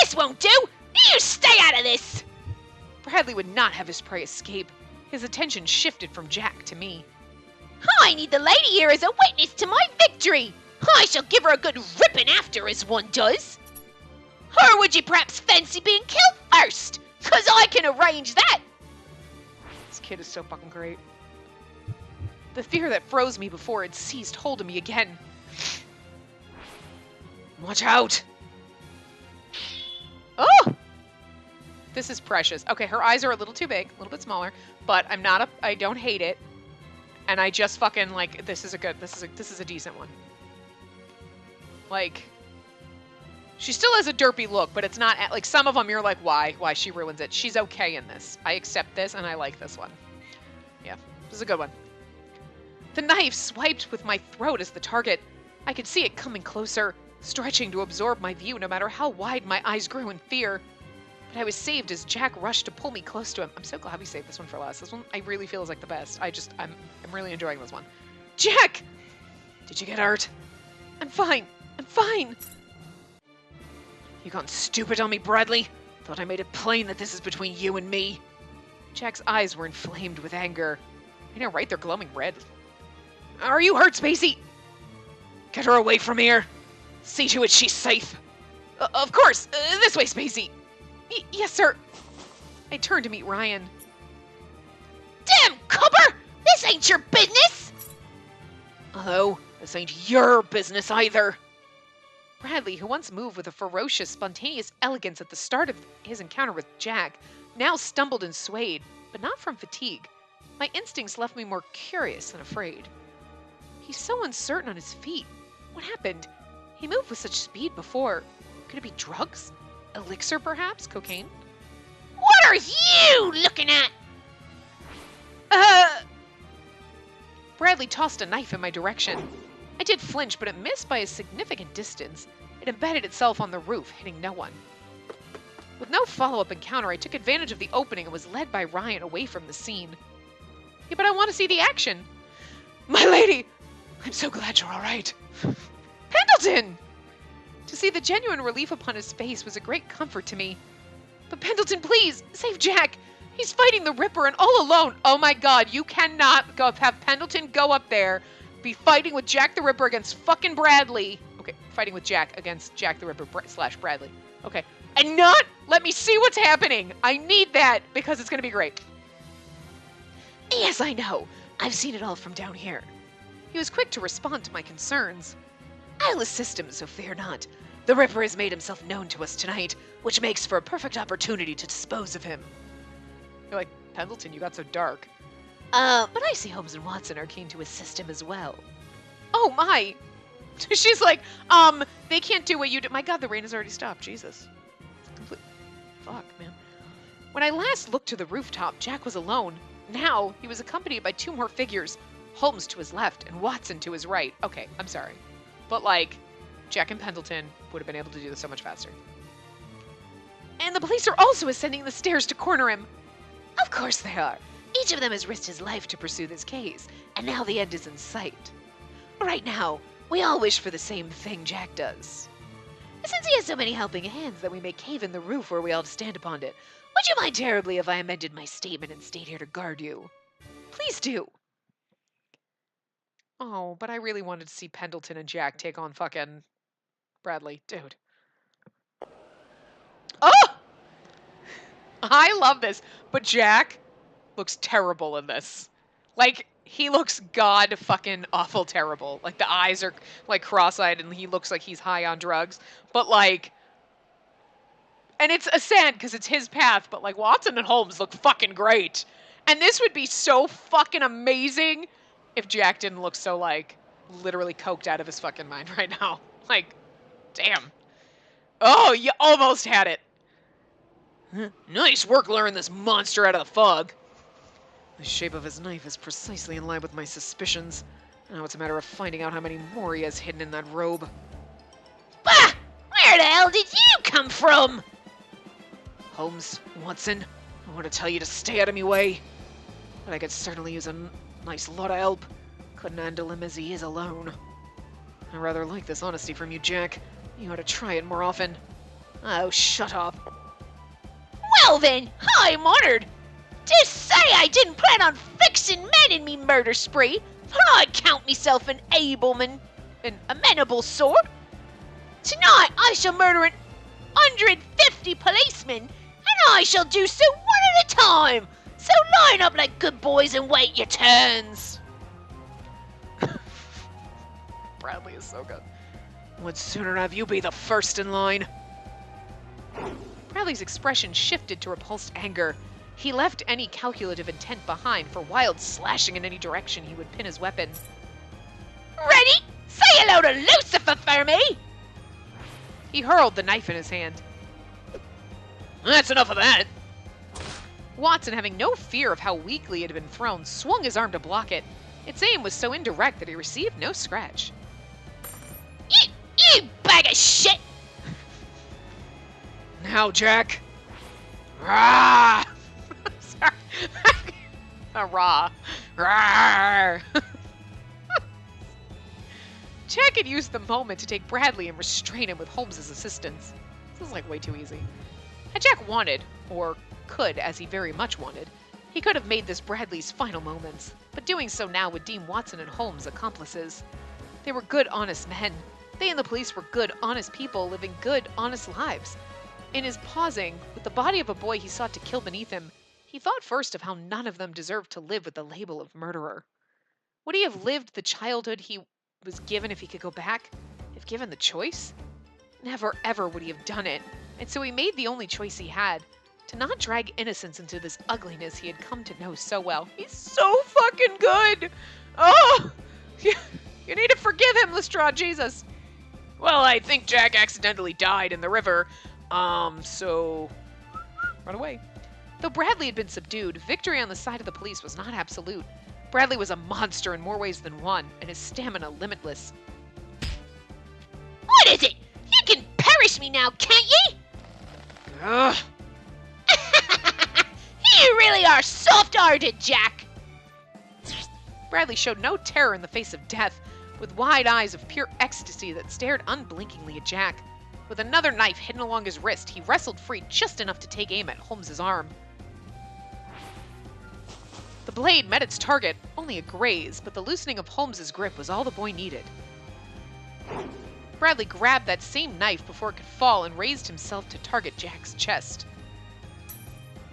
This won't do! You stay out of this! Bradley would not have his prey escape. His attention shifted from Jack to me. I need the lady here as a witness to my victory. I shall give her a good ripping after, as one does. Or would you perhaps fancy being killed first? 'Cause I can arrange that. This kid is so fucking great. The fear that froze me before had seized hold of me again. Watch out! Oh! This is precious. Okay, her eyes are a little too big, a little bit smaller, but I don't hate it. And I just fucking, like, this is a decent one. Like, she still has a derpy look, but it's not, like, some of them you're like, why? Why she ruins it? She's okay in this. I accept this, and I like this one. Yeah, this is a good one. The knife swiped with my throat as the target. I could see it coming closer, stretching to absorb my view no matter how wide my eyes grew in fear. But I was saved as Jack rushed to pull me close to him. I'm so glad we saved this one for last. This one I really feel is like the best. I'm really enjoying this one. Jack! Did you get hurt? I'm fine. I'm fine. You gone stupid on me, Bradley? Thought I made it plain that this is between you and me. Jack's eyes were inflamed with anger. I know, right? They're glowing red. Are you hurt, Spacey? Get her away from here. See to it she's safe. Of course. This way, Spacey. Yes, sir. I turned to meet Ryan. Damn, Copper! This ain't your business! Oh, this ain't your business either. Bradley, who once moved with a ferocious, spontaneous elegance at the start of his encounter with Jack, now stumbled and swayed, but not from fatigue. My instincts left me more curious than afraid. He's so uncertain on his feet. What happened? He moved with such speed before. Could it be drugs? Elixir, perhaps? Cocaine? What are you looking at? Bradley tossed a knife in my direction. I did flinch, but it missed by a significant distance. It embedded itself on the roof, hitting no one. With no follow-up encounter, I took advantage of the opening and was led by Ryan away from the scene. Yeah, but I want to see the action. My lady! I'm so glad you're all right. Pendleton! To see the genuine relief upon his face was a great comfort to me. But Pendleton, please, save Jack. He's fighting the Ripper and all alone. Oh my god, you cannot have Pendleton go up there, be fighting with Jack the Ripper against fucking Bradley. Okay, fighting with Jack against Jack the Ripper / Bradley. Okay, and not let me see what's happening. I need that because it's going to be great. Yes, I know. I've seen it all from down here. He was quick to respond to my concerns. I'll assist him, so fear not. The Ripper has made himself known to us tonight, which makes for a perfect opportunity to dispose of him. You're like, Pendleton, you got so dark. But I see Holmes and Watson are keen to assist him as well. Oh my! She's like, they can't do what you do. My god, the rain has already stopped. Jesus. Fuck, man. When I last looked to the rooftop, Jack was alone. Now, he was accompanied by two more figures. Holmes to his left and Watson to his right. Okay, I'm sorry. But, like, Jack and Pendleton would have been able to do this so much faster. And the police are also ascending the stairs to corner him. Of course they are. Each of them has risked his life to pursue this case, and now the end is in sight. Right now, we all wish for the same thing Jack does. Since he has so many helping hands that we may cave in the roof where we all stand upon it, would you mind terribly if I amended my statement and stayed here to guard you? Please do. Oh, but I really wanted to see Pendleton and Jack take on fucking Bradley. Dude. Oh! I love this. But Jack looks terrible in this. Like, he looks god fucking awful terrible. Like, the eyes are, like, cross-eyed and he looks like he's high on drugs. But, like... And it's a sad because it's his path, but, like, Watson and Holmes look fucking great. And this would be so fucking amazing if Jack didn't look so, like, literally coked out of his fucking mind right now. Like, damn. Oh, you almost had it. Nice work luring this monster out of the fog. The shape of his knife is precisely in line with my suspicions. Now it's a matter of finding out how many more he has hidden in that robe. Bah! Where the hell did you come from? Holmes, Watson, I want to tell you to stay out of me way. But I could certainly use a nice lot of help. Couldn't handle him as he is alone. I rather like this honesty from you, Jack. You ought to try it more often. Oh, shut up. Well then, I'm honored. To say I didn't plan on fixing men in me murder spree, but I count myself an amenable sort. Tonight I shall murder 150 policemen, and I shall do so one at a time. So line up like good boys and wait your turns. Bradley is so good. Would sooner have you be the first in line. Bradley's expression shifted to repulsed anger. He left any calculative intent behind for wild slashing in any direction he would pin his weapon. Ready? Say hello to Lucifer for me! He hurled the knife in his hand. That's enough of that! Watson, having no fear of how weakly it had been thrown, swung his arm to block it. Its aim was so indirect that he received no scratch. You bag of shit! Now, Jack. Rah! Sorry. Rah. Rawr. Jack had used the moment to take Bradley and restrain him with Holmes's assistance. This is like way too easy. Had Jack wanted, or could, as he very much wanted, he could have made this Bradley's final moments, but doing so now would deem Watson and Holmes accomplices. They were good, honest men. They and the police were good, honest people living good, honest lives. In his pausing, with the body of a boy he sought to kill beneath him, he thought first of how none of them deserved to live with the label of murderer. Would he have lived the childhood he was given if he could go back? If given the choice? Never ever would he have done it, and so he made the only choice he had, to not drag innocence into this ugliness he had come to know so well. He's so fucking good! Oh! You need to forgive him, Lestrade, Jesus! Well, I think Jack accidentally died in the river, so... Run away. Though Bradley had been subdued, victory on the side of the police was not absolute. Bradley was a monster in more ways than one, and his stamina limitless. What is it? You can perish me now, can't ye? Ugh! You really are soft-hearted, Jack! Bradley showed no terror in the face of death, with wide eyes of pure ecstasy that stared unblinkingly at Jack. With another knife hidden along his wrist, he wrestled free just enough to take aim at Holmes's arm. The blade met its target, only a graze, but the loosening of Holmes's grip was all the boy needed. Bradley grabbed that same knife before it could fall and raised himself to target Jack's chest.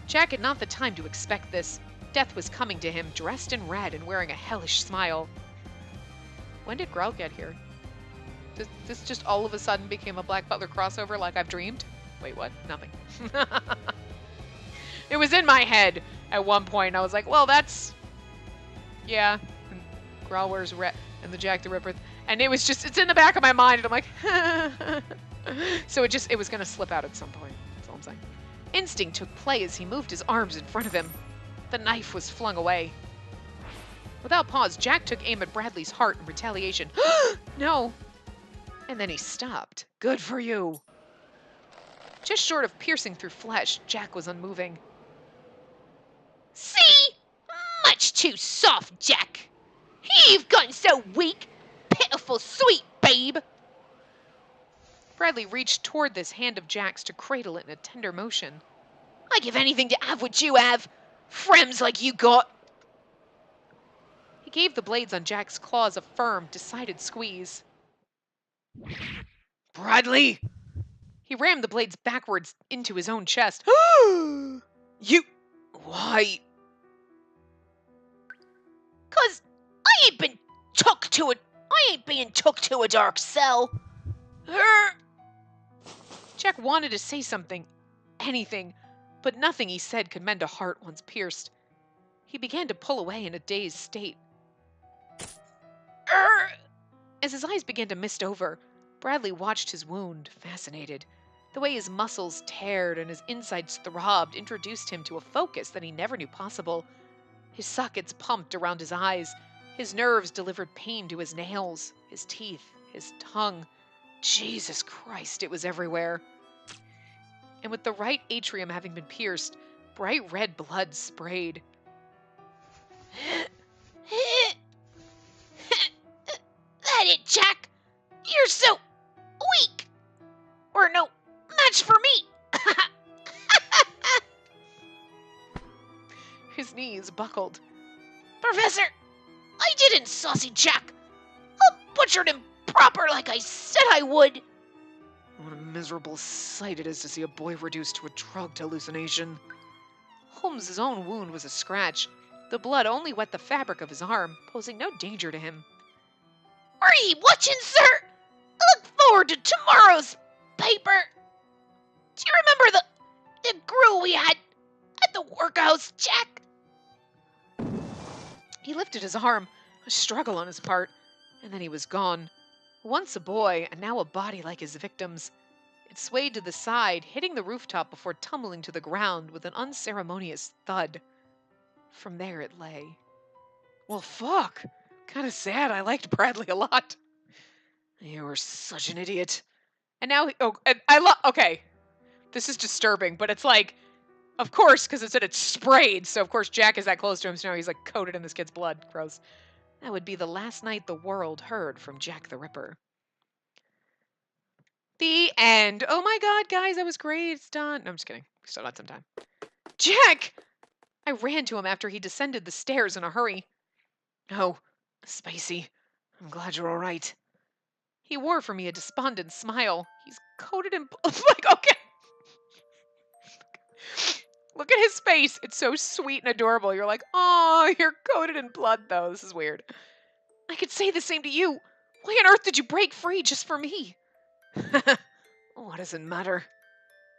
Jack had not the time to expect this. Death was coming to him, dressed in red and wearing a hellish smile. When did Growl get here? This just all of a sudden became a Black Butler crossover like I've dreamed? Wait, what? Nothing. It was in my head at one point. I was like, well, that's... Yeah. And Growl wears red, and the Jack the Ripper... And it was just, it's in the back of my mind, and I'm like, so it was going to slip out at some point. That's all I'm saying. Instinct took play as he moved his arms in front of him. The knife was flung away. Without pause, Jack took aim at Bradley's heart in retaliation. No! And then he stopped. Good for you! Just short of piercing through flesh, Jack was unmoving. See? Much too soft, Jack. You've gotten so weak. Pitiful, sweet babe. Bradley reached toward this hand of Jack's to cradle it in a tender motion. I'd give anything to have what you have. Friends like you got. He gave the blades on Jack's claws a firm, decided squeeze. Bradley! He rammed the blades backwards into his own chest. You... Why? 'Cause I ain't been took to it. I ain't being took to a dark cell. Jack wanted to say something, anything, but nothing he said could mend a heart once pierced. He began to pull away in a dazed state. As his eyes began to mist over, Bradley watched his wound, fascinated. The way his muscles teared and his insides throbbed introduced him to a focus that he never knew possible. His sockets pumped around his eyes. His nerves delivered pain to his nails, his teeth, his tongue. Jesus Christ, it was everywhere. And with the right atrium having been pierced, bright red blood sprayed. That it, Jack? You're so weak. Or no match for me. His knees buckled. Professor, I didn't saucy Jack. I butchered him proper like I said I would. What a miserable sight it is to see a boy reduced to a drugged hallucination. Holmes's own wound was a scratch. The blood only wet the fabric of his arm, posing no danger to him. Are ye watching, sir? Look forward to tomorrow's paper. Do you remember the grill we had at the workhouse, Jack? He lifted his arm, a struggle on his part, and then he was gone. Once a boy, and now a body like his victim's. It swayed to the side, hitting the rooftop before tumbling to the ground with an unceremonious thud. From there it lay. Well, fuck. Kinda sad. I liked Bradley a lot. You were such an idiot. And now, okay. This is disturbing, but it's like, of course, because it said it's sprayed, so of course Jack is that close to him, so now he's like coated in this kid's blood. Gross. That would be the last night the world heard from Jack the Ripper. The end. Oh my god, guys, that was great. It's done. No, I'm just kidding. We still got some time. Jack! I ran to him after he descended the stairs in a hurry. Oh, Spacey, I'm glad you're all right. He wore for me a despondent smile. He's coated in like, okay. Look at his face. It's so sweet and adorable. You're like, oh, you're coated in blood, though. This is weird. I could say the same to you. Why on earth did you break free just for me? What does it matter?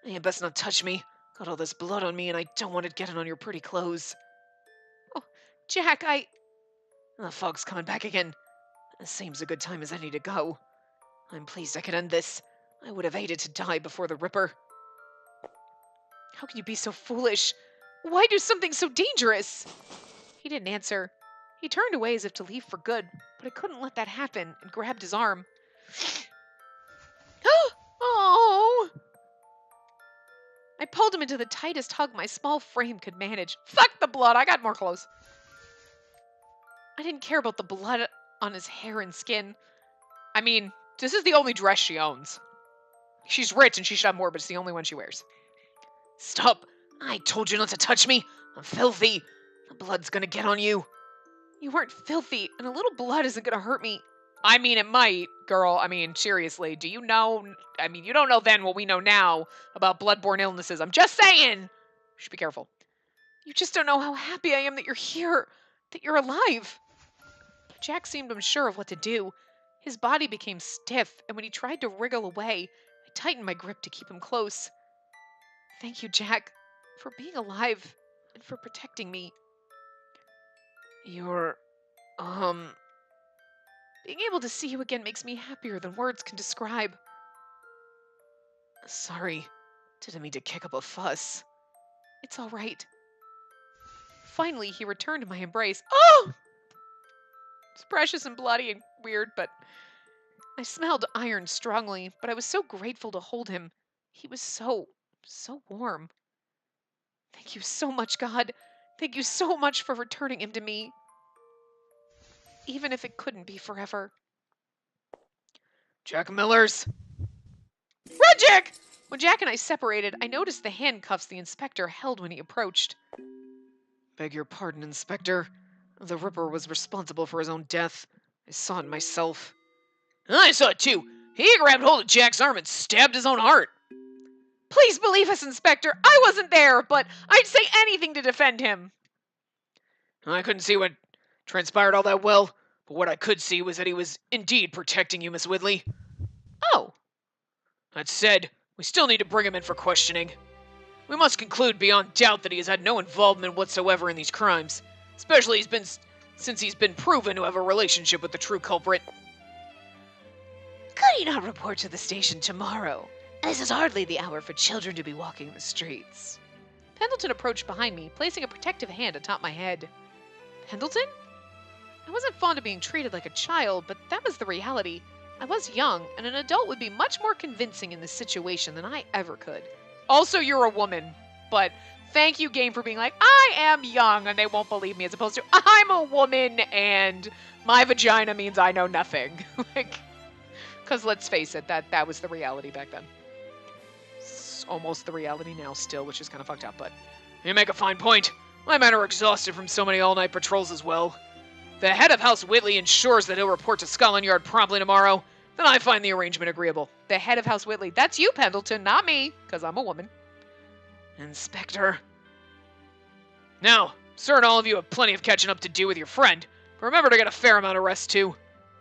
You best not touch me. Got all this blood on me, and I don't want it getting on your pretty clothes. Oh, Jack, the fog's coming back again. It seems a good time as any to go. I'm pleased I could end this. I would have hated to die before the Ripper. How can you be so foolish? Why do something so dangerous? He didn't answer. He turned away as if to leave for good, but I couldn't let that happen and grabbed his arm. Oh! I pulled him into the tightest hug my small frame could manage. Fuck the blood, I got more clothes. I didn't care about the blood on his hair and skin. I mean, this is the only dress she owns. She's rich and she should have more, but it's the only one she wears. Stop! I told you not to touch me! I'm filthy! The blood's gonna get on you. You weren't filthy, and a little blood isn't gonna hurt me. I mean, it might, girl. I mean, seriously, do you know? I mean, you don't know then what we know now about bloodborne illnesses. I'm just saying! You should be careful. You just don't know how happy I am that you're here, that you're alive. Jack seemed unsure of what to do. His body became stiff, and when he tried to wriggle away, I tightened my grip to keep him close. Thank you, Jack, for being alive and for protecting me. You're, being able to see you again makes me happier than words can describe. Sorry, didn't mean to kick up a fuss. It's all right. Finally, he returned to my embrace. Oh! It's precious and bloody and weird, but I smelled iron strongly, but I was so grateful to hold him. He was so warm. Thank you so much, God. Thank you so much for returning him to me. Even if it couldn't be forever. Jack Miller's. Run, Jack! When Jack and I separated, I noticed the handcuffs the inspector held when he approached. Beg your pardon, Inspector. The Ripper was responsible for his own death. I saw it myself. I saw it too. He grabbed hold of Jack's arm and stabbed his own heart. Please believe us, Inspector. I wasn't there, but I'd say anything to defend him. I couldn't see what transpired all that well, but what I could see was that he was indeed protecting you, Miss Whitley. Oh. That said, we still need to bring him in for questioning. We must conclude beyond doubt that he has had no involvement whatsoever in these crimes, especially since he's been proven to have a relationship with the true culprit. Could he not report to the station tomorrow? This is hardly the hour for children to be walking the streets. Pendleton approached behind me, placing a protective hand atop my head. Pendleton? I wasn't fond of being treated like a child, but that was the reality. I was young, and an adult would be much more convincing in this situation than I ever could. Also, you're a woman, but thank you, game, for being like, I am young, and they won't believe me, as opposed to, I'm a woman, and my vagina means I know nothing. Because let's face it, that was the reality back then. It's almost the reality now still, which is kind of fucked up, but you make a fine point. My men are exhausted from so many all-night patrols as well. The head of House Whitley ensures that he'll report to Scotland Yard promptly tomorrow. Then I find the arrangement agreeable. The head of House Whitley. That's you, Pendleton, not me, because I'm a woman. Inspector. Now, sir and all of you have plenty of catching up to do with your friend, but remember to get a fair amount of rest, too.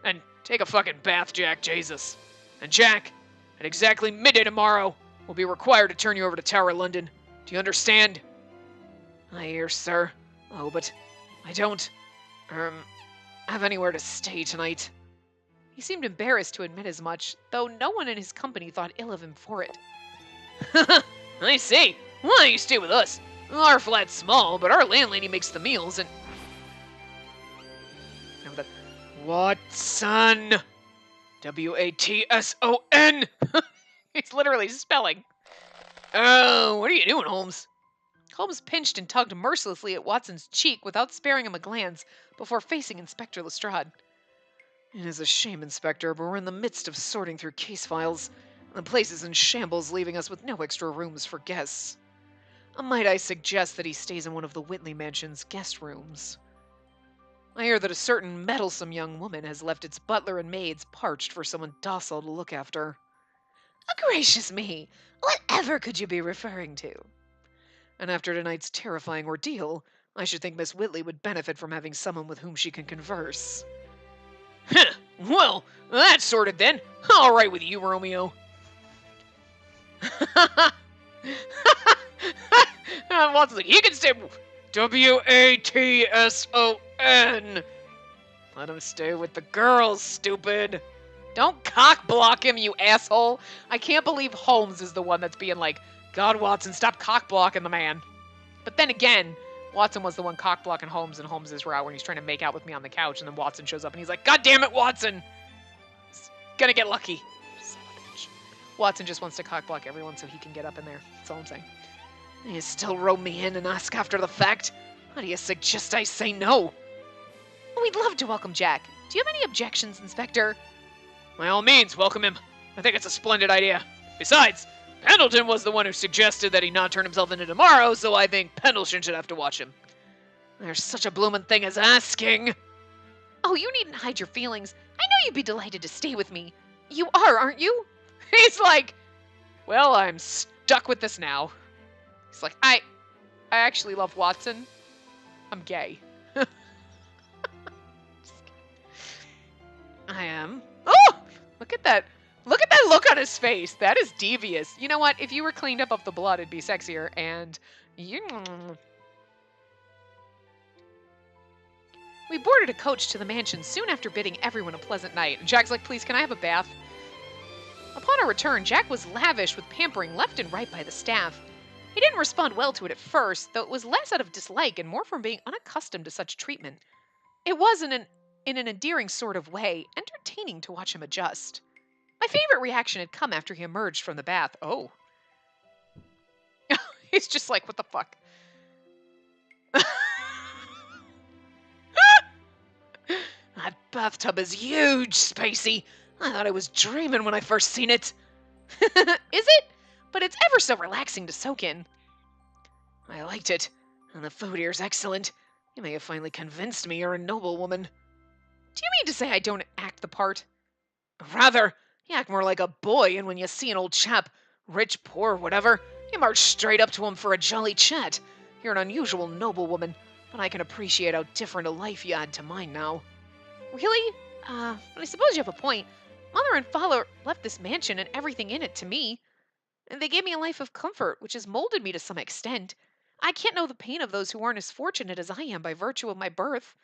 And take a fucking bath, Jack, Jesus. And Jack, at exactly midday tomorrow, we'll be required to turn you over to Tower London. Do you understand? I hear, sir. Oh, but I don't, have anywhere to stay tonight. He seemed embarrassed to admit as much, though no one in his company thought ill of him for it. I see. Why don't you stay with us? Our flat's small, but our landlady makes the meals and... Remember that? Watson! W-A-T-S-O-N! He's literally spelling. Oh, what are you doing, Holmes? Holmes pinched and tugged mercilessly at Watson's cheek without sparing him a glance before facing Inspector Lestrade. It is a shame, Inspector, but we're in the midst of sorting through case files. The place is in shambles, leaving us with no extra rooms for guests. Might I suggest that he stays in one of the Whitley Mansion's guest rooms? I hear that a certain meddlesome young woman has left its butler and maids parched for someone docile to look after. Gracious me! Whatever could you be referring to? And after tonight's terrifying ordeal, I should think Miss Whitley would benefit from having someone with whom she can converse. Huh, well, that's sorted then. All right with you, Romeo. Watson's like, he can stay. W-A-T-S-O-N. Let him stay with the girls, stupid. Don't cock block him, you asshole! I can't believe Holmes is the one that's being like, God, Watson, stop cock blocking the man. But then again, Watson was the one cock blocking Holmes in Holmes' route when he's trying to make out with me on the couch, and then Watson shows up and he's like, God damn it, Watson! He's gonna get lucky. Son of a bitch. Watson just wants to cock block everyone so he can get up in there. That's all I'm saying. You still rope me in and ask after the fact? How do you suggest I say no? We'd love to welcome Jack. Do you have any objections, Inspector? By all means, welcome him. I think it's a splendid idea. Besides, Pendleton was the one who suggested that he not turn himself into tomorrow, so I think Pendleton should have to watch him. There's such a bloomin' thing as asking. Oh, you needn't hide your feelings. I know you'd be delighted to stay with me. You are, aren't you? He's like, well, I'm stuck with this now. He's like, I actually love Watson. I'm gay. I am. Oh! Look at that. Look at that look on his face. That is devious. You know what? If you were cleaned up of the blood, it'd be sexier. And you... We boarded a coach to the mansion soon after bidding everyone a pleasant night. And Jack's like, please, can I have a bath? Upon our return, Jack was lavish with pampering left and right by the staff. He didn't respond well to it at first, though it was less out of dislike and more from being unaccustomed to such treatment. It was, in an endearing sort of way, entertaining to watch him adjust. My favorite reaction had come after he emerged from the bath. Oh. He's just like, what the fuck? That bathtub is huge, Spacey. I thought I was dreaming when I first seen it. Is it? But it's ever so relaxing to soak in. I liked it, and the food here's excellent. You may have finally convinced me you're a noble woman. Do you mean to say I don't act the part? Rather, you act more like a boy, and when you see an old chap, rich, poor, whatever, you march straight up to him for a jolly chat. You're an unusual noble woman, but I can appreciate how different a life you add to mine now. Really? But I suppose you have a point. Mother and father left this mansion and everything in it to me. And they gave me a life of comfort, which has molded me to some extent. I can't know the pain of those who aren't as fortunate as I am by virtue of my birth.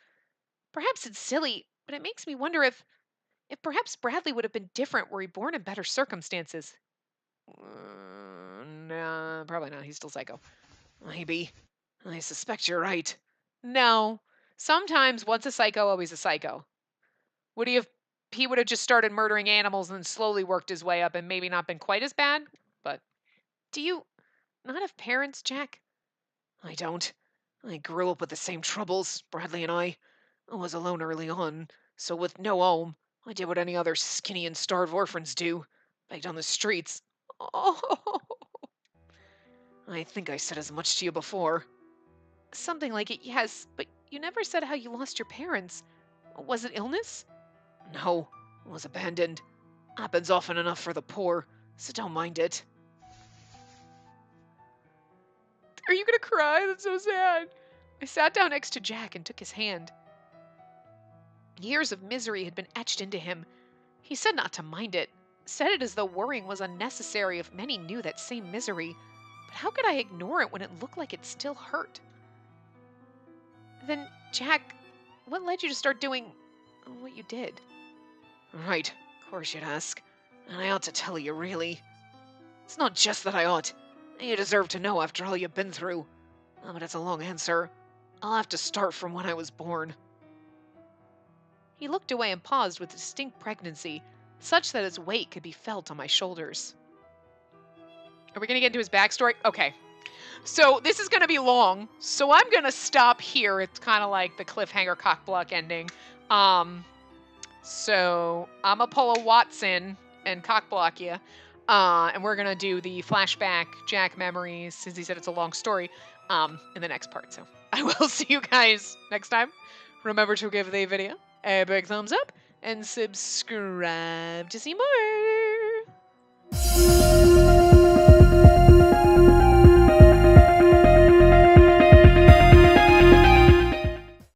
Perhaps it's silly, but it makes me wonder if perhaps Bradley would have been different were he born in better circumstances. Nah, probably not. He's still psycho. Maybe. I suspect you're right. No. Sometimes once a psycho, always a psycho. He would have just started murdering animals and then slowly worked his way up and maybe not been quite as bad? But do you not have parents, Jack? I don't. I grew up with the same troubles, Bradley and I. I was alone early on, so with no home, I did what any other skinny and starved orphans do. Begged on the streets. Oh, I think I said as much to you before. something like it, yes, but you never said how you lost your parents. Was it illness? No, I was abandoned. Happens often enough for the poor, so don't mind it. Are you gonna cry? That's so sad. I sat down next to Jack and took his hand. Years of misery had been etched into him. He said not to mind it. said it as though worrying was unnecessary if many knew that same misery. But how could I ignore it when it looked like it still hurt? Then, Jack, what led you to start doing what you did? Right, of course you'd ask. And I ought to tell you, really. It's not just that I ought. You deserve to know after all you've been through. Oh, but it's a long answer. I'll have to start from when I was born. He looked away and paused with distinct pregnancy, such that its weight could be felt on my shoulders. Are we going to get into his backstory? Okay. So this is going to be long, so I'm going to stop here. It's kind of like the cliffhanger cockblock ending. So I'm going to pull a Watson and cockblock you. And we're going to do the flashback Jack memories, since he said it's a long story, in the next part. So I will see you guys next time. Remember to give the video a big thumbs up and subscribe to see more.